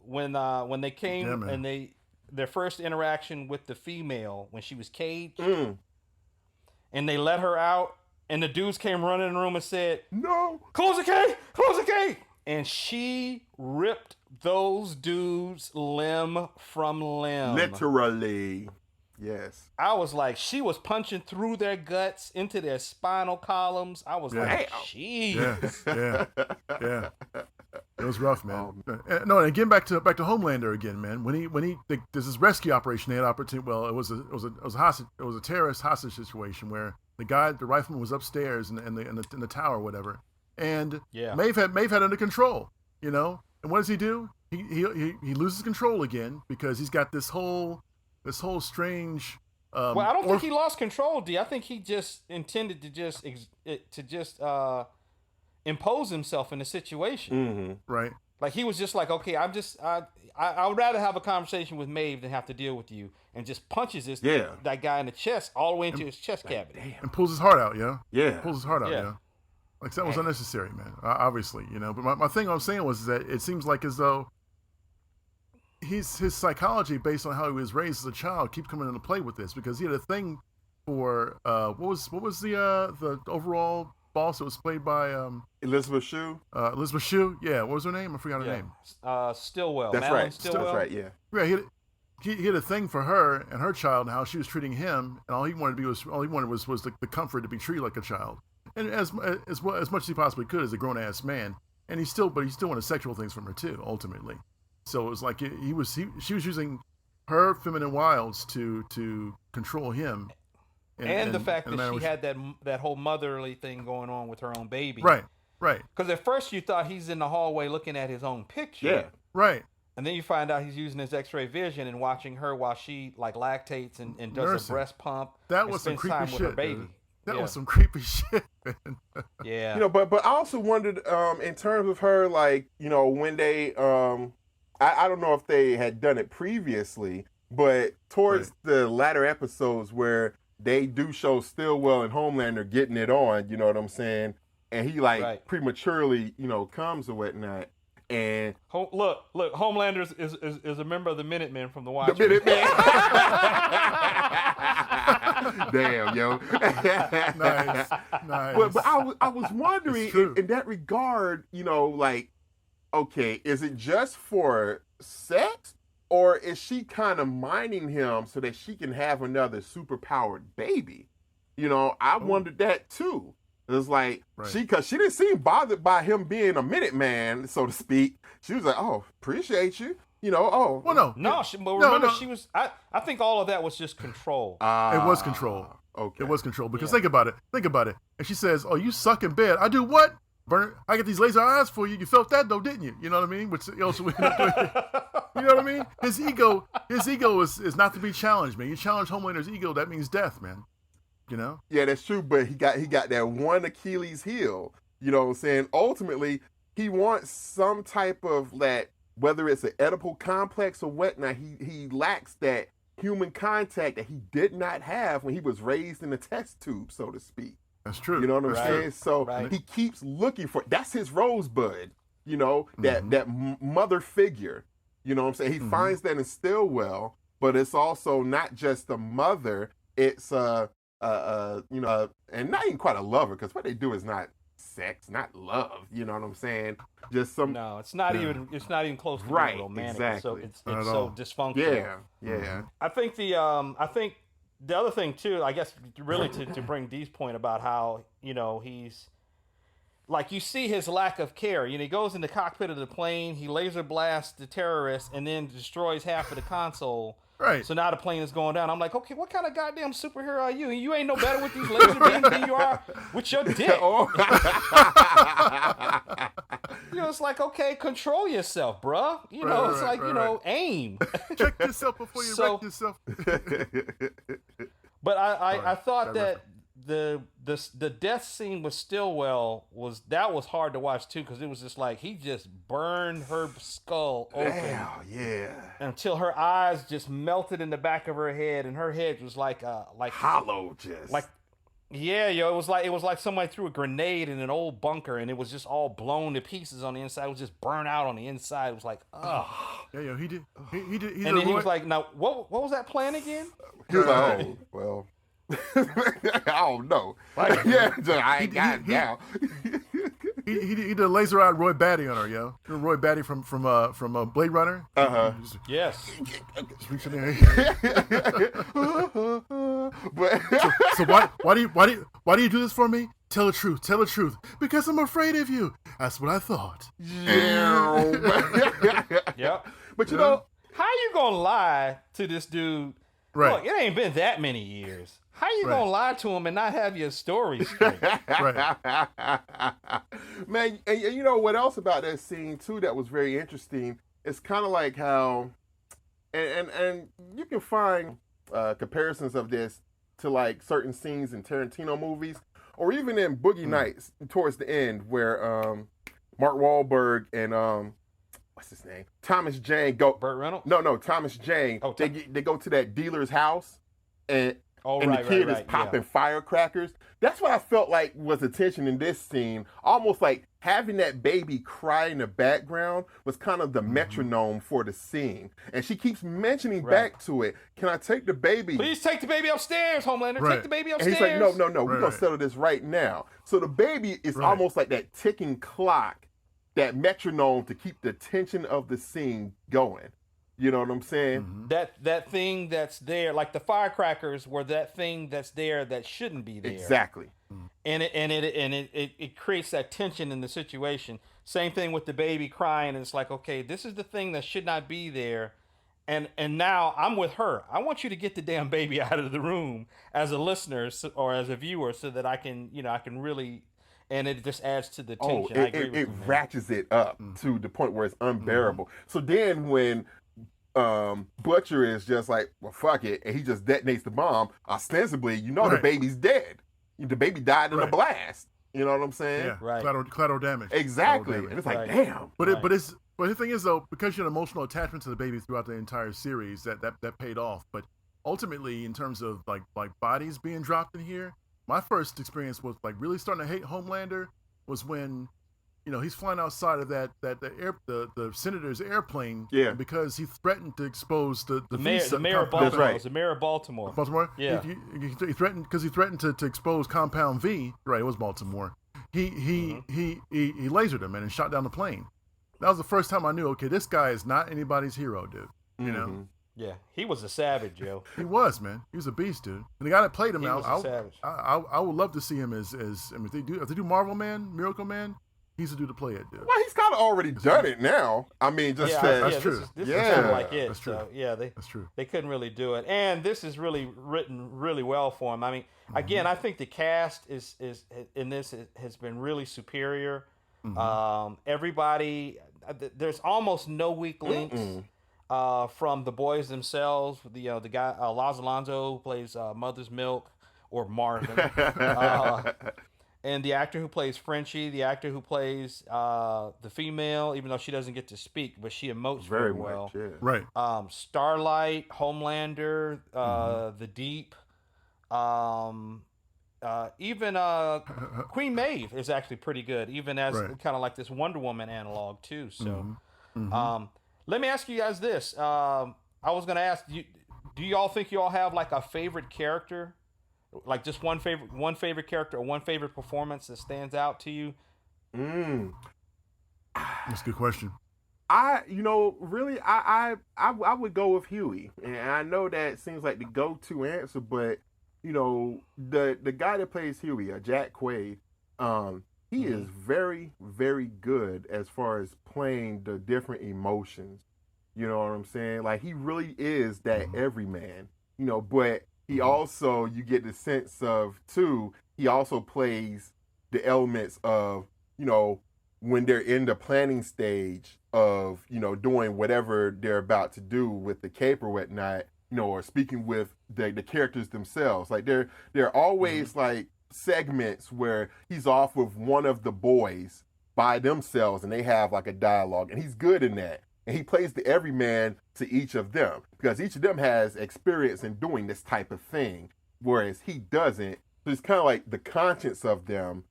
when they came and their first interaction with the female when she was caged, and they let her out, and the dudes came running in the room and said, "No, close the cage," and she ripped those dudes limb from limb. Literally. Yes. I was like, she was punching through their guts into their spinal columns. I was like, jeez. Yeah. It was rough, man. No, and getting back to Homelander again, man. There's this rescue operation. They had opportunity. Well, it was a terrorist hostage situation where the rifleman was upstairs in the tower, or whatever, and Maeve had under control, you know. And what does he do? He loses control again because he's got this whole strange. Well, I don't think he lost control, D. I think he just intended to impose himself in the situation. Right. Like he was just like, okay, I would rather have a conversation with Maeve than have to deal with you, and just punches that guy in the chest all the way into his chest cavity. And pulls his heart out, Yeah. Pulls his heart out, Like that was unnecessary, man. Obviously, But my thing I'm saying was that it seems like as though his psychology, based on how he was raised as a child, keeps coming into play with this because he had a thing for what was the overall boss that was played by Elizabeth Shue. Elizabeth Shue, yeah. What was her name? I forgot her name. Stillwell. That's Madeline right. Stillwell. That's right. Yeah. Yeah, he had a thing for her and her child and how she was treating him, and all he wanted was the comfort to be treated like a child, and as much as he possibly could as a grown ass man, and he still wanted sexual things from her too, ultimately. So it was like she was using her feminine wiles to control him. And the fact that she had that whole motherly thing going on with her own baby. Right. Because at first you thought he's in the hallway looking at his own picture. Yeah. Right. And then you find out he's using his X-ray vision and watching her while she like lactates and does a breast pump. That was some creepy shit, baby. That was some creepy shit, man. Yeah. But I also wondered in terms of her, like, when they I don't know if they had done it previously, but towards the latter episodes where they do show Stillwell and Homelander getting it on, you know what I'm saying? And he prematurely, comes or whatnot. And look, Homelander is a member of the Minutemen from the Watchmen. The Minutemen. Damn, yo. Nice. But I was wondering in that regard, like, okay, is it just for sex, or is she kind of mining him so that she can have another superpowered baby? I wondered that too. It was like because she didn't seem bothered by him being a Minuteman, so to speak. She was like, "Oh, appreciate you." Well, no. She was. I think all of that was just control. It was control. Okay, it was control because think about it. And she says, "Oh, you suck in bed." I do what? Burn. I get these laser eyes for you. You felt that though, didn't you? You know what I mean? Which also, you know what I mean? His ego is not to be challenged, man. You challenge Homelander's ego, that means death, man. Yeah, that's true, but he got that one Achilles heel. You know what I'm saying? Ultimately, he wants some type of that, whether it's an Oedipal complex or whatnot. He lacks that human contact that he did not have when he was raised in a test tube, so to speak. That's true. You know what I'm saying? So he keeps looking for. That's his rosebud. That mother figure. You know what I'm saying? He finds that in Stillwell, but it's also not just a mother. It's and not even quite a lover, because what they do is not sex, not love. You know what I'm saying? Just some. No, it's not even. It's not even close to being romantic. Exactly. It's so dysfunctional. Yeah. I think the other thing too, I guess, really to bring Dee's point about how he's like, you see his lack of care. He goes in the cockpit of the plane, he laser blasts the terrorists, and then destroys half of the console. Right. So now the plane is going down. I'm like, okay, what kind of goddamn superhero are you? You ain't no better with these laser beams than you are with your dick. It's like, okay, control yourself, bruh. It's like, aim. Check yourself before you wreck yourself. But I thought that the death scene with Stillwell was hard to watch too, because it was just like he just burned her skull open. Until her eyes just melted in the back of her head, and her head was like hollow, just like it was like somebody threw a grenade in an old bunker, and it was just all blown to pieces on the inside. It was just burned out on the inside. It was like, ugh. Yeah, he did. He did. And then he was like, now what was that plan again? He was like, oh well. I don't know. I ain't got it now. He did a laser-eyed Roy Batty on her, yo. You know Roy Batty from Blade Runner? Yes. So why do you do this for me? Tell the truth. Because I'm afraid of you. That's what I thought. Yep. But how you gonna lie to this dude? Right. Look, it ain't been that many years. How you gonna lie to him and not have your story straight? Right. Man, and you know what else about that scene too that was very interesting? It's kind of like how, and you can find comparisons of this to like certain scenes in Tarantino movies or even in Boogie Nights towards the end where Mark Wahlberg and what's his name? Thomas Jane go. Burt Reynolds? No, Thomas Jane. Oh, they go to that dealer's house and right, the kid right, is popping firecrackers. That's what I felt like was the tension in this scene. Almost like having that baby cry in the background was kind of the metronome for the scene. And she keeps mentioning back to it, can I take the baby? Please take the baby upstairs, Homelander. Take the baby And upstairs. he's like, no, we're going to settle this right now. So the baby is almost like that ticking clock, that metronome to keep the tension of the scene going. You know what I'm saying? That thing that's there, like the firecrackers were that thing that's there that shouldn't be there. Exactly. And it creates that tension in the situation. Same thing with the baby crying. And it's like, okay, this is the thing that should not be there. And now I'm with her. I want you to get the damn baby out of the room as a listener or as a viewer so that I can really, and it just adds to the tension. I agree with you, man. ratchets it up to the point where it's unbearable. So then when Butcher is just like, well, fuck it, and he just detonates the bomb, ostensibly, the baby's dead. The baby died in a blast. You know what I'm saying? Yeah, right. Collateral damage. Exactly. Collateral damage. And it's like, damn. But the thing is, though, because you had emotional attachment to the baby throughout the entire series, that paid off. But ultimately, in terms of like bodies being dropped in here, my first experience was like really starting to hate Homelander was when, he's flying outside of the senator's airplane. Yeah. Because he threatened to expose the mayor of Baltimore. That's right. It was the mayor of Baltimore. Baltimore. Yeah. He threatened to expose Compound V. Right. It was Baltimore. He lasered him and shot down the plane. That was the first time I knew, okay, this guy is not anybody's hero, dude. You know? Yeah, he was a savage, yo. He was, man. He was a beast, dude. And the guy that played him, He was a savage. I would love to see him as if they do Marvel Man, Miracle Man, he's the dude to play it, dude. Well, he's kind of already done it now. I mean, that's true. This is kind of like it. That's true. So, yeah, that's true. They couldn't really do it, and this is really written really well for him. I mean, again, I think the cast is in this has been really superior. Everybody, there's almost no weak links. From the boys themselves, the guy Laz Alonso who plays Mother's Milk or Marvin, and the actor who plays Frenchie, the actor who plays the female, even though she doesn't get to speak, but she emotes very well. Much, yeah. Right. Starlight, Homelander, the Deep, even Queen Maeve is actually pretty good, even as kind of like this Wonder Woman analog too. So. Let me ask you guys this. I was going to ask, do you all think you all have like a favorite character? Like just one favorite character or one favorite performance that stands out to you? That's a good question. I would go with Huey. And I know that seems like the go-to answer, but, the guy that plays Huey, Jack Quaid, he is very, very good as far as playing the different emotions. You know what I'm saying? Like, he really is that everyman, but he also, you get the sense of, too, he also plays the elements of, when they're in the planning stage of, doing whatever they're about to do with the cape or whatnot, or speaking with the characters themselves. Like, they're always, like, segments where he's off with one of the boys by themselves and they have like a dialogue, and he's good in that, and he plays the everyman to each of them because each of them has experience in doing this type of thing, whereas he doesn't. So it's kind of like the conscience of them,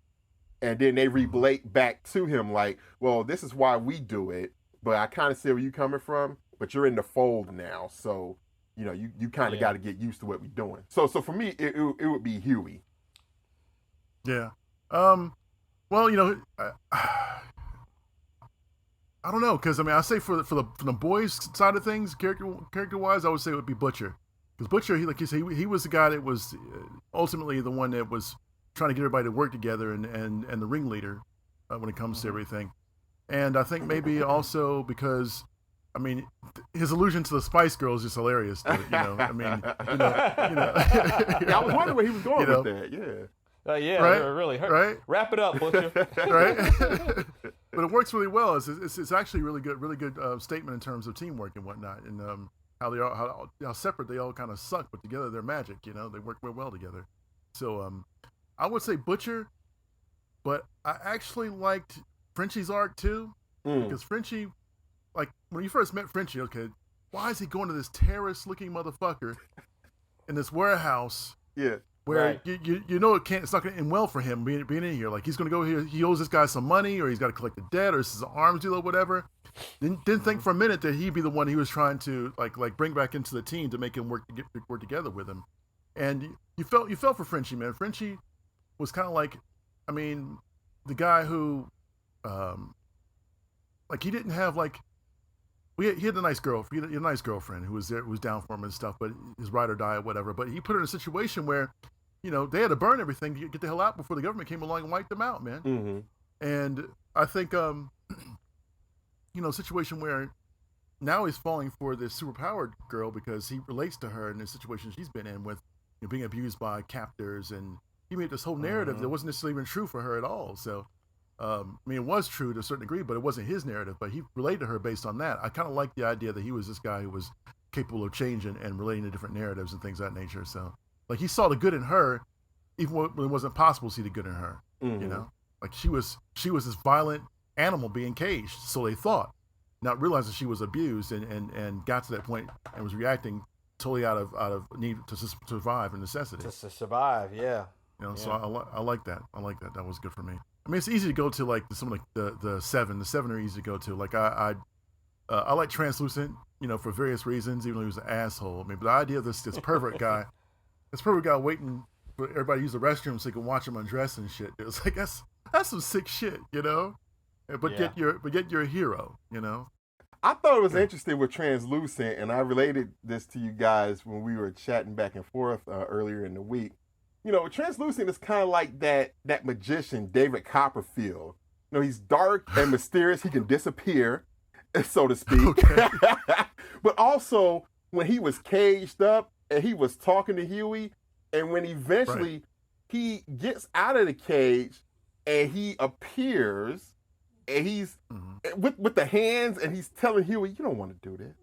and then they relate back to him like, well, this is why we do it, but I kind of see where you coming from, but you're in the fold now, so you kind of got to get used to what we're doing. So for me it would be Huey. Yeah. Well, I don't know, because I say for the boys side of things, character wise, I would say it would be Butcher, because Butcher, he was the guy that was ultimately the one that was trying to get everybody to work together and the ringleader when it comes to everything, and I think maybe also because. I mean, his allusion to the Spice Girls is hilarious, dude, I mean, I was wondering where he was going with that. Yeah. Right? Really. Right? Wrap it up, Butcher. Right? But it works really well. It's actually really good statement in terms of teamwork and whatnot, and how separate they all kind of suck, but together they're magic. They work real well together. So I would say Butcher, but I actually liked Frenchie's arc too, because Frenchie, like when you first met Frenchie, okay, why is he going to this terrorist-looking motherfucker in this warehouse? Yeah. Where you know it's not going to end well for him being in here. Like he's going to go here, he owes this guy some money, or he's got to collect the debt, or this is an arms deal or whatever. Didn't think for a minute that he'd be the one he was trying to like bring back into the team to make him work together with him. And you felt for Frenchie, man. Frenchie was kind of like, I mean, the guy who, like he didn't have like. He had a nice he had a nice girlfriend who was there, who was down for him and stuff, but his ride or die or whatever. But he put her in a situation where, you know, they had to burn everything to get the hell out before the government came along and wiped them out, man. Mm-hmm. And I think, you know, a situation where now he's falling for this superpowered girl because he relates to her in the situation she's been in with, you know, being abused by captors, and he made this whole narrative that wasn't necessarily even true for her at all. So. I mean, it was true to a certain degree, but it wasn't his narrative. But he related to her based on that. I kind of like the idea that he was this guy who was capable of changing and relating to different narratives and things of that nature. So, like, he saw the good in her, even when it wasn't possible to see the good in her. Mm-hmm. You know, like she was this violent animal being caged, so they thought, not realizing she was abused and got to that point and was reacting totally out of need to survive and necessity. To survive, yeah. You know, so I like that. I like that. That was good for me. I mean, it's easy to go to like some of the seven. The seven are easy to go to. Like I like Translucent, you know, for various reasons. Even though he was an asshole. I mean, but the idea of this pervert guy, waiting for everybody to use the restroom so he can watch him undress and shit. It was like that's some sick shit, you know. But yet you're a hero, you know. I thought it was interesting with Translucent, and I related this to you guys when we were chatting back and forth earlier in the week. You know, Translucent is kind of like that magician, David Copperfield. You know, he's dark and mysterious. He can disappear, so to speak. Okay. But also, when he was caged up and he was talking to Huey, and when eventually he gets out of the cage and he appears, and he's with the hands, and he's telling Huey, "You don't want to do this.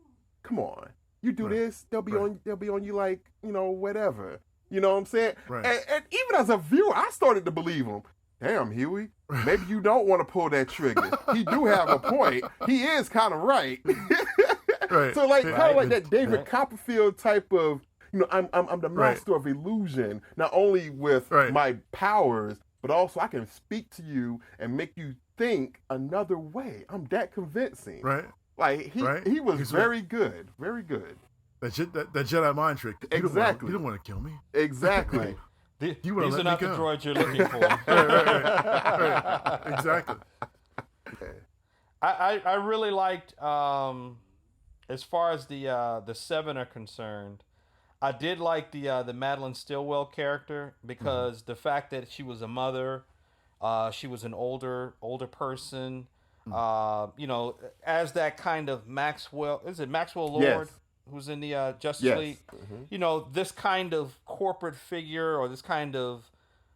Come on, you do this, they'll be on you like, you know, whatever." You know what I'm saying? Right. And even as a viewer, I started to believe him. Damn, Huey, maybe you don't want to pull that trigger. He do have a point. He is kind of right. Right. So like, kind of like that David Copperfield type of, you know, I'm the master of illusion, not only with my powers, but also I can speak to you and make you think another way. I'm that convincing. Right. Like he was very good. Very good. That Jedi mind trick. Exactly. You don't want to kill me. Exactly. These are not the droids you're looking for. right. Exactly. I really liked, as far as the seven are concerned, I did like the Madeline Stillwell character because the fact that she was a mother, she was an older person, you know, as that kind of Maxwell Lord? Yes. Who's in the Justice League, you know, this kind of corporate figure or this kind of,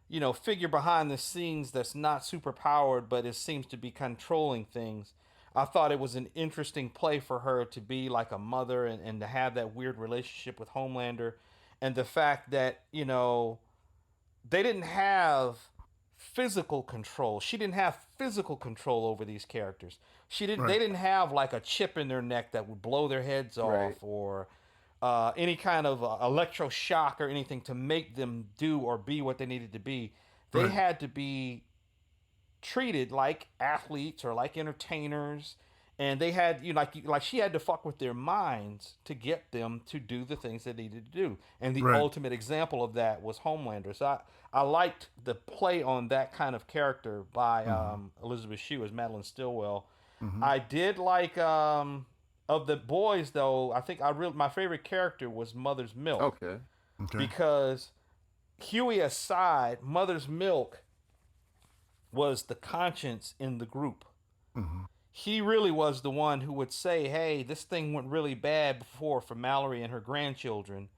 you know, figure behind the scenes that's not super powered, but it seems to be controlling things. I thought it was an interesting play for her to be like a mother and to have that weird relationship with Homelander. And the fact that, you know, they didn't have physical control. She didn't have physical control over these characters. They didn't have like a chip in their neck that would blow their heads off or any kind of electroshock or anything to make them do or be what they needed to be. They had to be treated like athletes or like entertainers, and they had, you know, like she had to fuck with their minds to get them to do the things they needed to do. And the ultimate example of that was Homelander. So I liked the play on that kind of character by Elizabeth Shue as Madeline Stillwell. I did like of the boys though. I think my favorite character was Mother's Milk. Okay. Because Huey aside, Mother's Milk was the conscience in the group. He really was the one who would say, "Hey, this thing went really bad before for Mallory and her grandchildren.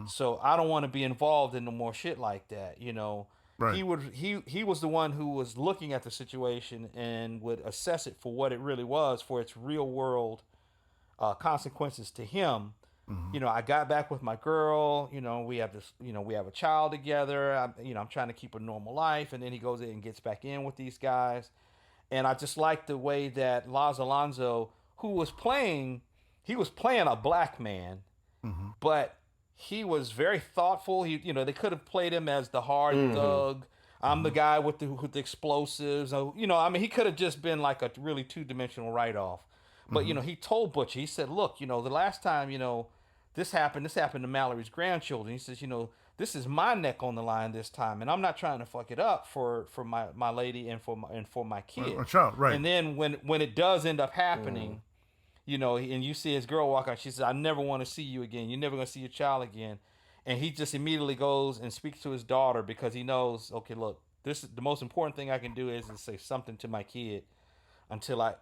So I don't want to be involved in no more shit like that." You know. He was the one who was looking at the situation and would assess it for what it really was, for its real world consequences to him. you know, I got back with my girl, you know, we have this, you know, we have a child together. I'm trying to keep a normal life. And then he goes in and gets back in with these guys. And I just like the way that Laz Alonso, who was playing, he was playing a black man, but he was very thoughtful. He, you know, they could have played him as the hard thug. I'm the guy with the explosives. You know, I mean, he could have just been like a really two-dimensional write-off. But, you know, he told Butcher, he said, look, you know, the last time, you know, this happened to Mallory's grandchildren. He says, you know, this is my neck on the line this time, and I'm not trying to fuck it up for my lady and for my kid. A child, right. And then when it does end up happening, you know, and you see his girl walk out, she says, I never want to see you again. You're never going to see your child again. And he just immediately goes and speaks to his daughter because he knows, okay, look, this is the most important thing I can do is to say something to my kid until I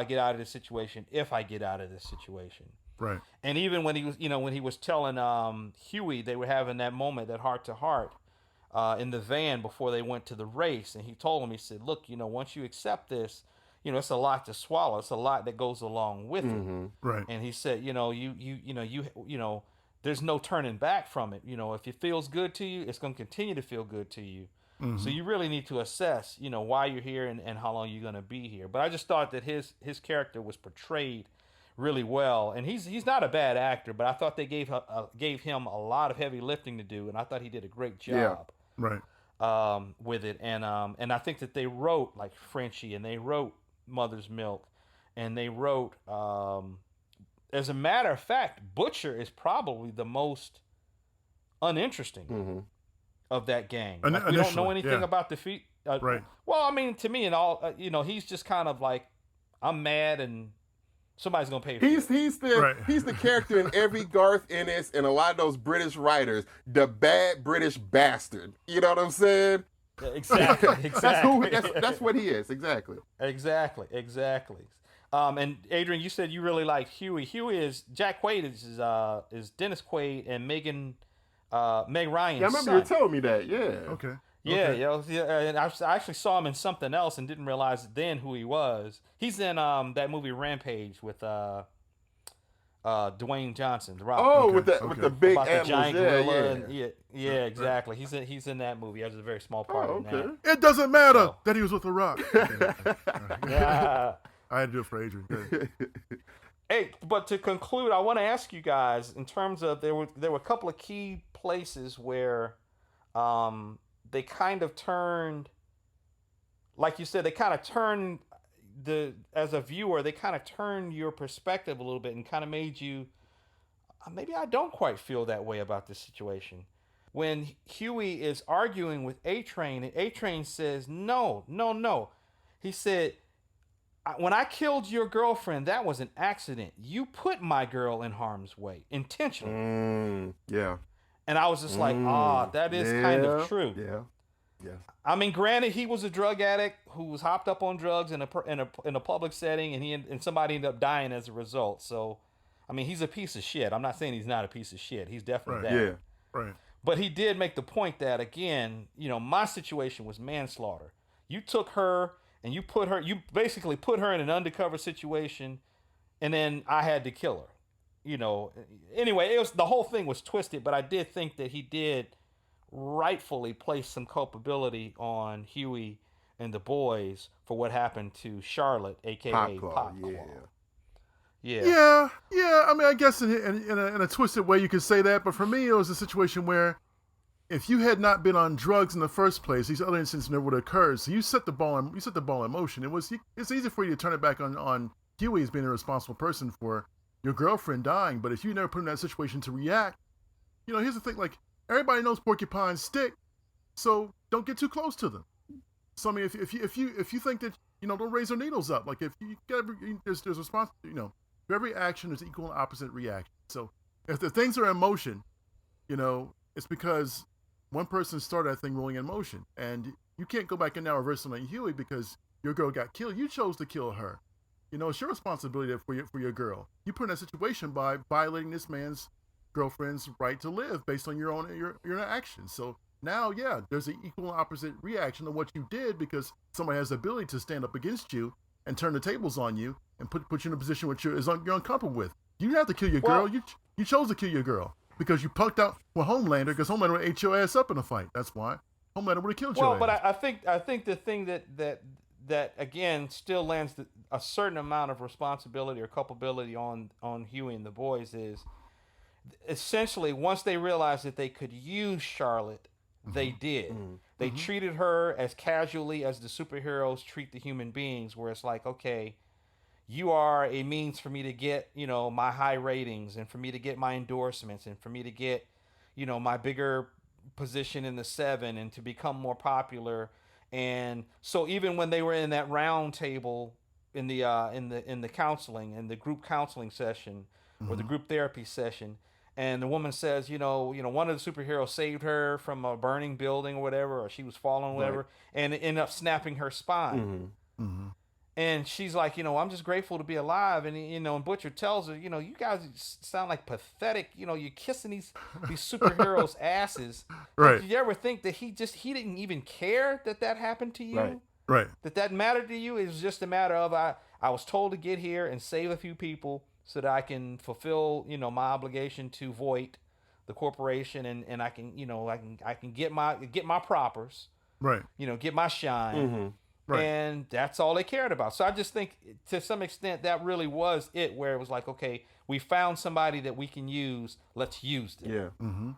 get out of this situation, if I get out of this situation. Right. And even when he was telling Huey, they were having that moment, that heart to heart, in the van before they went to the race, and he told him, he said, look, you know, once you accept this, you know, it's a lot to swallow. It's a lot that goes along with it. Right. And he said, you know, there's no turning back from it. You know, if it feels good to you, it's going to continue to feel good to you. So you really need to assess, you know, why you're here and how long you're going to be here. But I just thought that his character was portrayed really well, and he's not a bad actor, but I thought they gave him a lot of heavy lifting to do, and I thought he did a great job. Right. With it, and I think that they wrote like Frenchie, and they wrote Mother's Milk, and they wrote. As a matter of fact, Butcher is probably the most uninteresting of that gang. Like, we don't know anything about the feet. Right. Well, I mean, to me, and all, you know, he's just kind of like, I'm mad and somebody's gonna pay for it. He's the character in every Garth Ennis and a lot of those British writers, the bad British bastard. You know what I'm saying? Exactly. That's what he is. Exactly. And Adrian, you said you really like Huey. Huey is Jack Quaid is Dennis Quaid and Meg Ryan's Yeah, I remember son. you telling me that. Yeah. Okay. Yeah, and I actually saw him in something else and didn't realize then who he was. He's in that movie Rampage with Dwayne Johnson, The Rock. Oh, with the big about the giant animals. gorilla. Yeah, exactly. He's in that movie. He has a very small part in that. It doesn't matter that he was with The Rock. Yeah. I had to do it for Adrian. Good. Hey, but to conclude, I want to ask you guys, in terms of there were a couple of key places where they kind of turned, like you said, they kind of turned as a viewer, they kind of turned your perspective a little bit and kind of made you, maybe I don't quite feel that way about this situation. When Huey is arguing with A-Train, and A-Train says, no. He said, when I killed your girlfriend, that was an accident. You put my girl in harm's way intentionally. Yeah. And I was just like, that is kind of true. Yeah. I mean, granted, he was a drug addict who was hopped up on drugs in a public setting, and somebody ended up dying as a result. So, I mean, he's a piece of shit. I'm not saying he's not a piece of shit. He's definitely that. Yeah. Right. But he did make the point that, again, you know, my situation was manslaughter. You took her and you basically put her in an undercover situation, and then I had to kill her. You know, anyway, the whole thing was twisted, but I did think that he did rightfully place some culpability on Huey and the boys for what happened to Charlotte, aka Popclaw. Yeah. I mean, I guess in a twisted way you could say that, but for me, it was a situation where if you had not been on drugs in the first place, these other incidents never would have occurred. So you set the ball in motion. It's easy for you to turn it back on Huey as being a responsible person for your girlfriend dying. But if you never put in that situation to react, you know, here's the thing: like, everybody knows porcupines stick, so don't get too close to them. So I mean, if you think that, you know, don't raise their needles up. Like, if you get there's a response, you know, for every action there's equal and opposite reaction. So if the things are in motion, you know, it's because one person started that thing rolling in motion, and you can't go back and now reverse it on Huey because your girl got killed. You chose to kill her. You know, it's your responsibility for your girl. You put in that situation by violating this man's girlfriend's right to live based on your actions. So now, yeah, there's an equal and opposite reaction to what you did because somebody has the ability to stand up against you and turn the tables on you and put you in a position which you're uncomfortable with. You didn't have to kill your girl. You chose to kill your girl because you punked out with Homelander because Homelander would have ate your ass up in a fight. That's why. Homelander would have killed your ass. Well, but I think the thing that again still lands a certain amount of responsibility or culpability on Huey and the boys is essentially once they realized that they could use Charlotte, they did. They treated her as casually as the superheroes treat the human beings, where it's like, okay, you are a means for me to get, my high ratings and for me to get my endorsements and for me to get, my bigger position in the 7 and to become more popular. And so even when they were in that round table in the counseling, in the group counseling session or the group therapy session, and the woman says, one of the superheroes saved her from a burning building or whatever, or she was falling or whatever, and it ended up snapping her spine. And she's like, I'm just grateful to be alive. And, and Butcher tells her, you guys sound like pathetic. You're kissing these superheroes' asses. Right. Did you ever think that he didn't even care that happened to you? Right. That mattered to you? It was just a matter of, I was told to get here and save a few people so that I can fulfill, my obligation to Voight, the corporation, and I can, I can get my propers. Right. Get my shine. Right. And that's all they cared about. So I just think to some extent that really was it, where it was like, okay, we found somebody that we can use. Let's use them.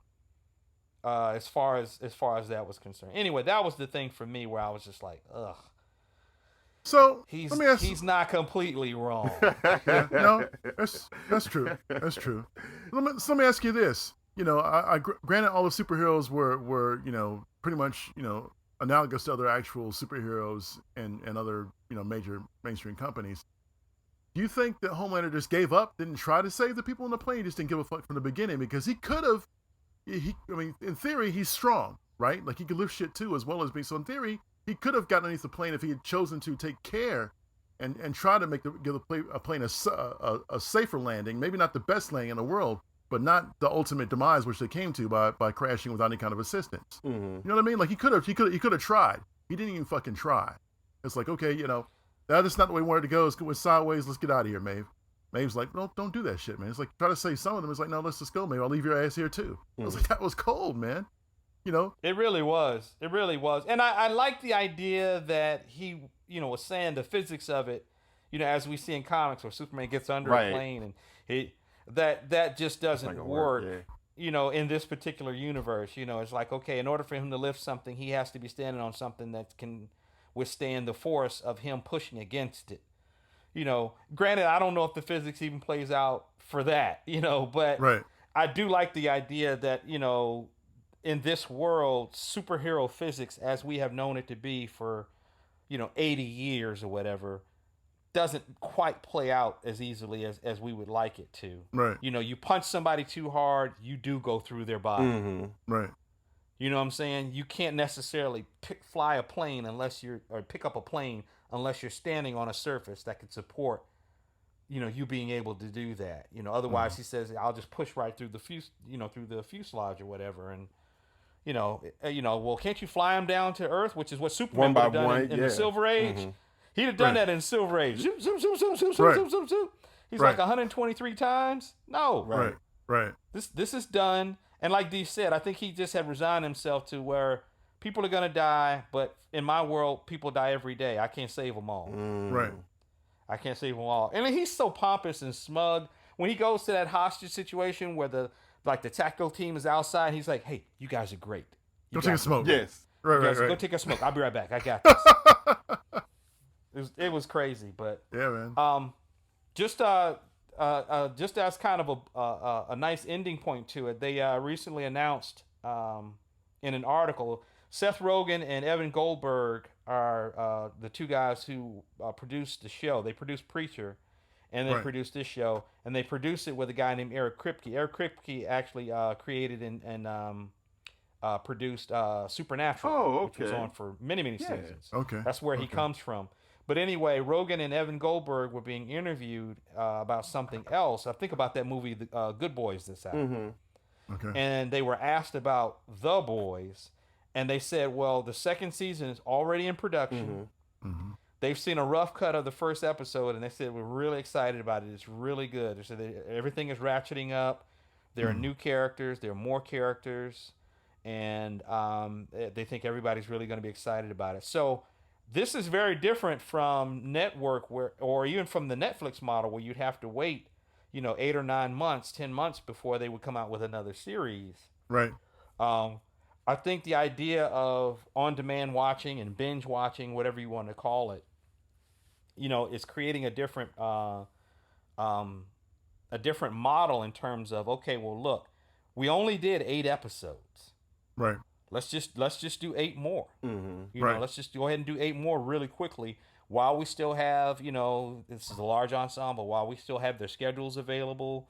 Yeah. As far as that was concerned. Anyway, that was the thing for me where I was just like, ugh. So he's not completely wrong. Yeah, no, that's true. That's true. Let me ask you this. I granted all the superheroes were pretty much analogous to other actual superheroes and other major mainstream companies. Do you think that Homelander just gave up, didn't try to save the people on the plane, just didn't give a fuck from the beginning? Because he could have. In theory, he's strong, right? Like he could lift shit too, as well as being. So in theory, he could have gotten underneath the plane if he had chosen to take care and try to give a plane a safer landing. Maybe not the best landing in the world, but not the ultimate demise, which they came to by crashing without any kind of assistance. You know what I mean? Like he could have tried. He didn't even fucking try. It's like, okay, that's not the way we wanted to go. Let's go sideways. Let's get out of here, Maeve. Maeve's like, no, don't do that shit, man. It's like, try to save some of them. It's like, no, let's just go, Maeve. I'll leave your ass here too. I was like, that was cold, man. It really was. It really was. And I like the idea that he, was saying the physics of it, as we see in comics where Superman gets under a plane and that just doesn't work, in this particular universe. It's like, okay, in order for him to lift something, he has to be standing on something that can withstand the force of him pushing against it. Granted, I don't know if the physics even plays out for that, but I do like the idea that, in this world, superhero physics, as we have known it to be for, 80 years or whatever, doesn't quite play out as easily as we would like it to. Right. You punch somebody too hard, you do go through their body. Right. You know what I'm saying? You can't necessarily fly a plane or pick up a plane unless you're standing on a surface that could support, you being able to do that. Otherwise he says, I'll just push right through the fuselage or whatever. And, well, can't you fly them down to Earth, which is what Superman would have done in the Silver Age? He'd have done that in Silver Age. Zoom, zoom, zoom, zoom, zoom, zoom, zoom, zoom. He's like 123 times. No. Right. This is done. And like Dee said, I think he just had resigned himself to where people are going to die, but in my world, people die every day. I can't save them all. Right. I can't save them all. And he's so pompous and smug. When he goes to that hostage situation where the tactical team is outside, he's like, hey, you guys are great. Go take a smoke. Yes. Right. Go take a smoke. I'll be right back. I got this. It was crazy, but yeah, man. Just as kind of a nice ending point to it, they recently announced in an article, Seth Rogen and Evan Goldberg are the two guys who produced the show. They produced Preacher, and they produced this show, and they produced it with a guy named Eric Kripke. Eric Kripke actually created and produced Supernatural, which was on for many seasons. Okay. That's where he comes from. But anyway, Rogen and Evan Goldberg were being interviewed about something else. I think about that movie, The Good Boys, that's out. Okay. And they were asked about The Boys, and they said, well, the second season is already in production. They've seen a rough cut of the first episode, and they said, we're really excited about it. It's really good. They said everything is ratcheting up. There are new characters. There are more characters. And they think everybody's really going to be excited about it. So this is very different from network or even from the Netflix model where you'd have to wait, 8 or 9 months, 10 months before they would come out with another series. Right. I think the idea of on-demand watching and binge watching, whatever you want to call it, is creating a different model in terms of, okay, well, look, we only did 8 episodes. Right. Let's just do 8 more. Mm-hmm. Let's just go ahead and do 8 more really quickly while we still have, this is a large ensemble, while we still have their schedules available,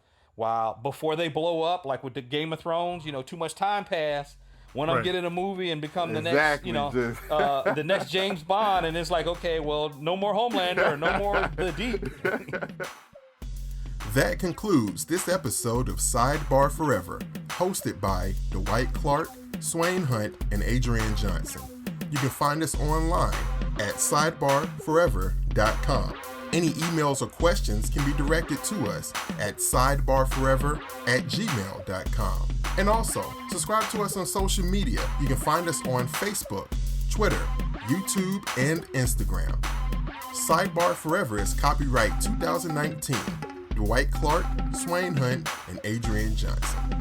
before they blow up, like with the Game of Thrones, too much time passed. When I'm getting a movie and become the next, the next James Bond, and it's like, okay, well, no more Homelander, or no more The Deep. That concludes this episode of Sidebar Forever, hosted by Dwight Clark, Swain Hunt, and Adrian Johnson. You can find us online at sidebarforever.com. Any emails or questions can be directed to us at sidebarforever@gmail.com. And also, subscribe to us on social media. You can find us on Facebook, Twitter, YouTube, and Instagram. Sidebar Forever is copyright 2019. Dwight Clark, Swain Hunt, and Adrian Johnson.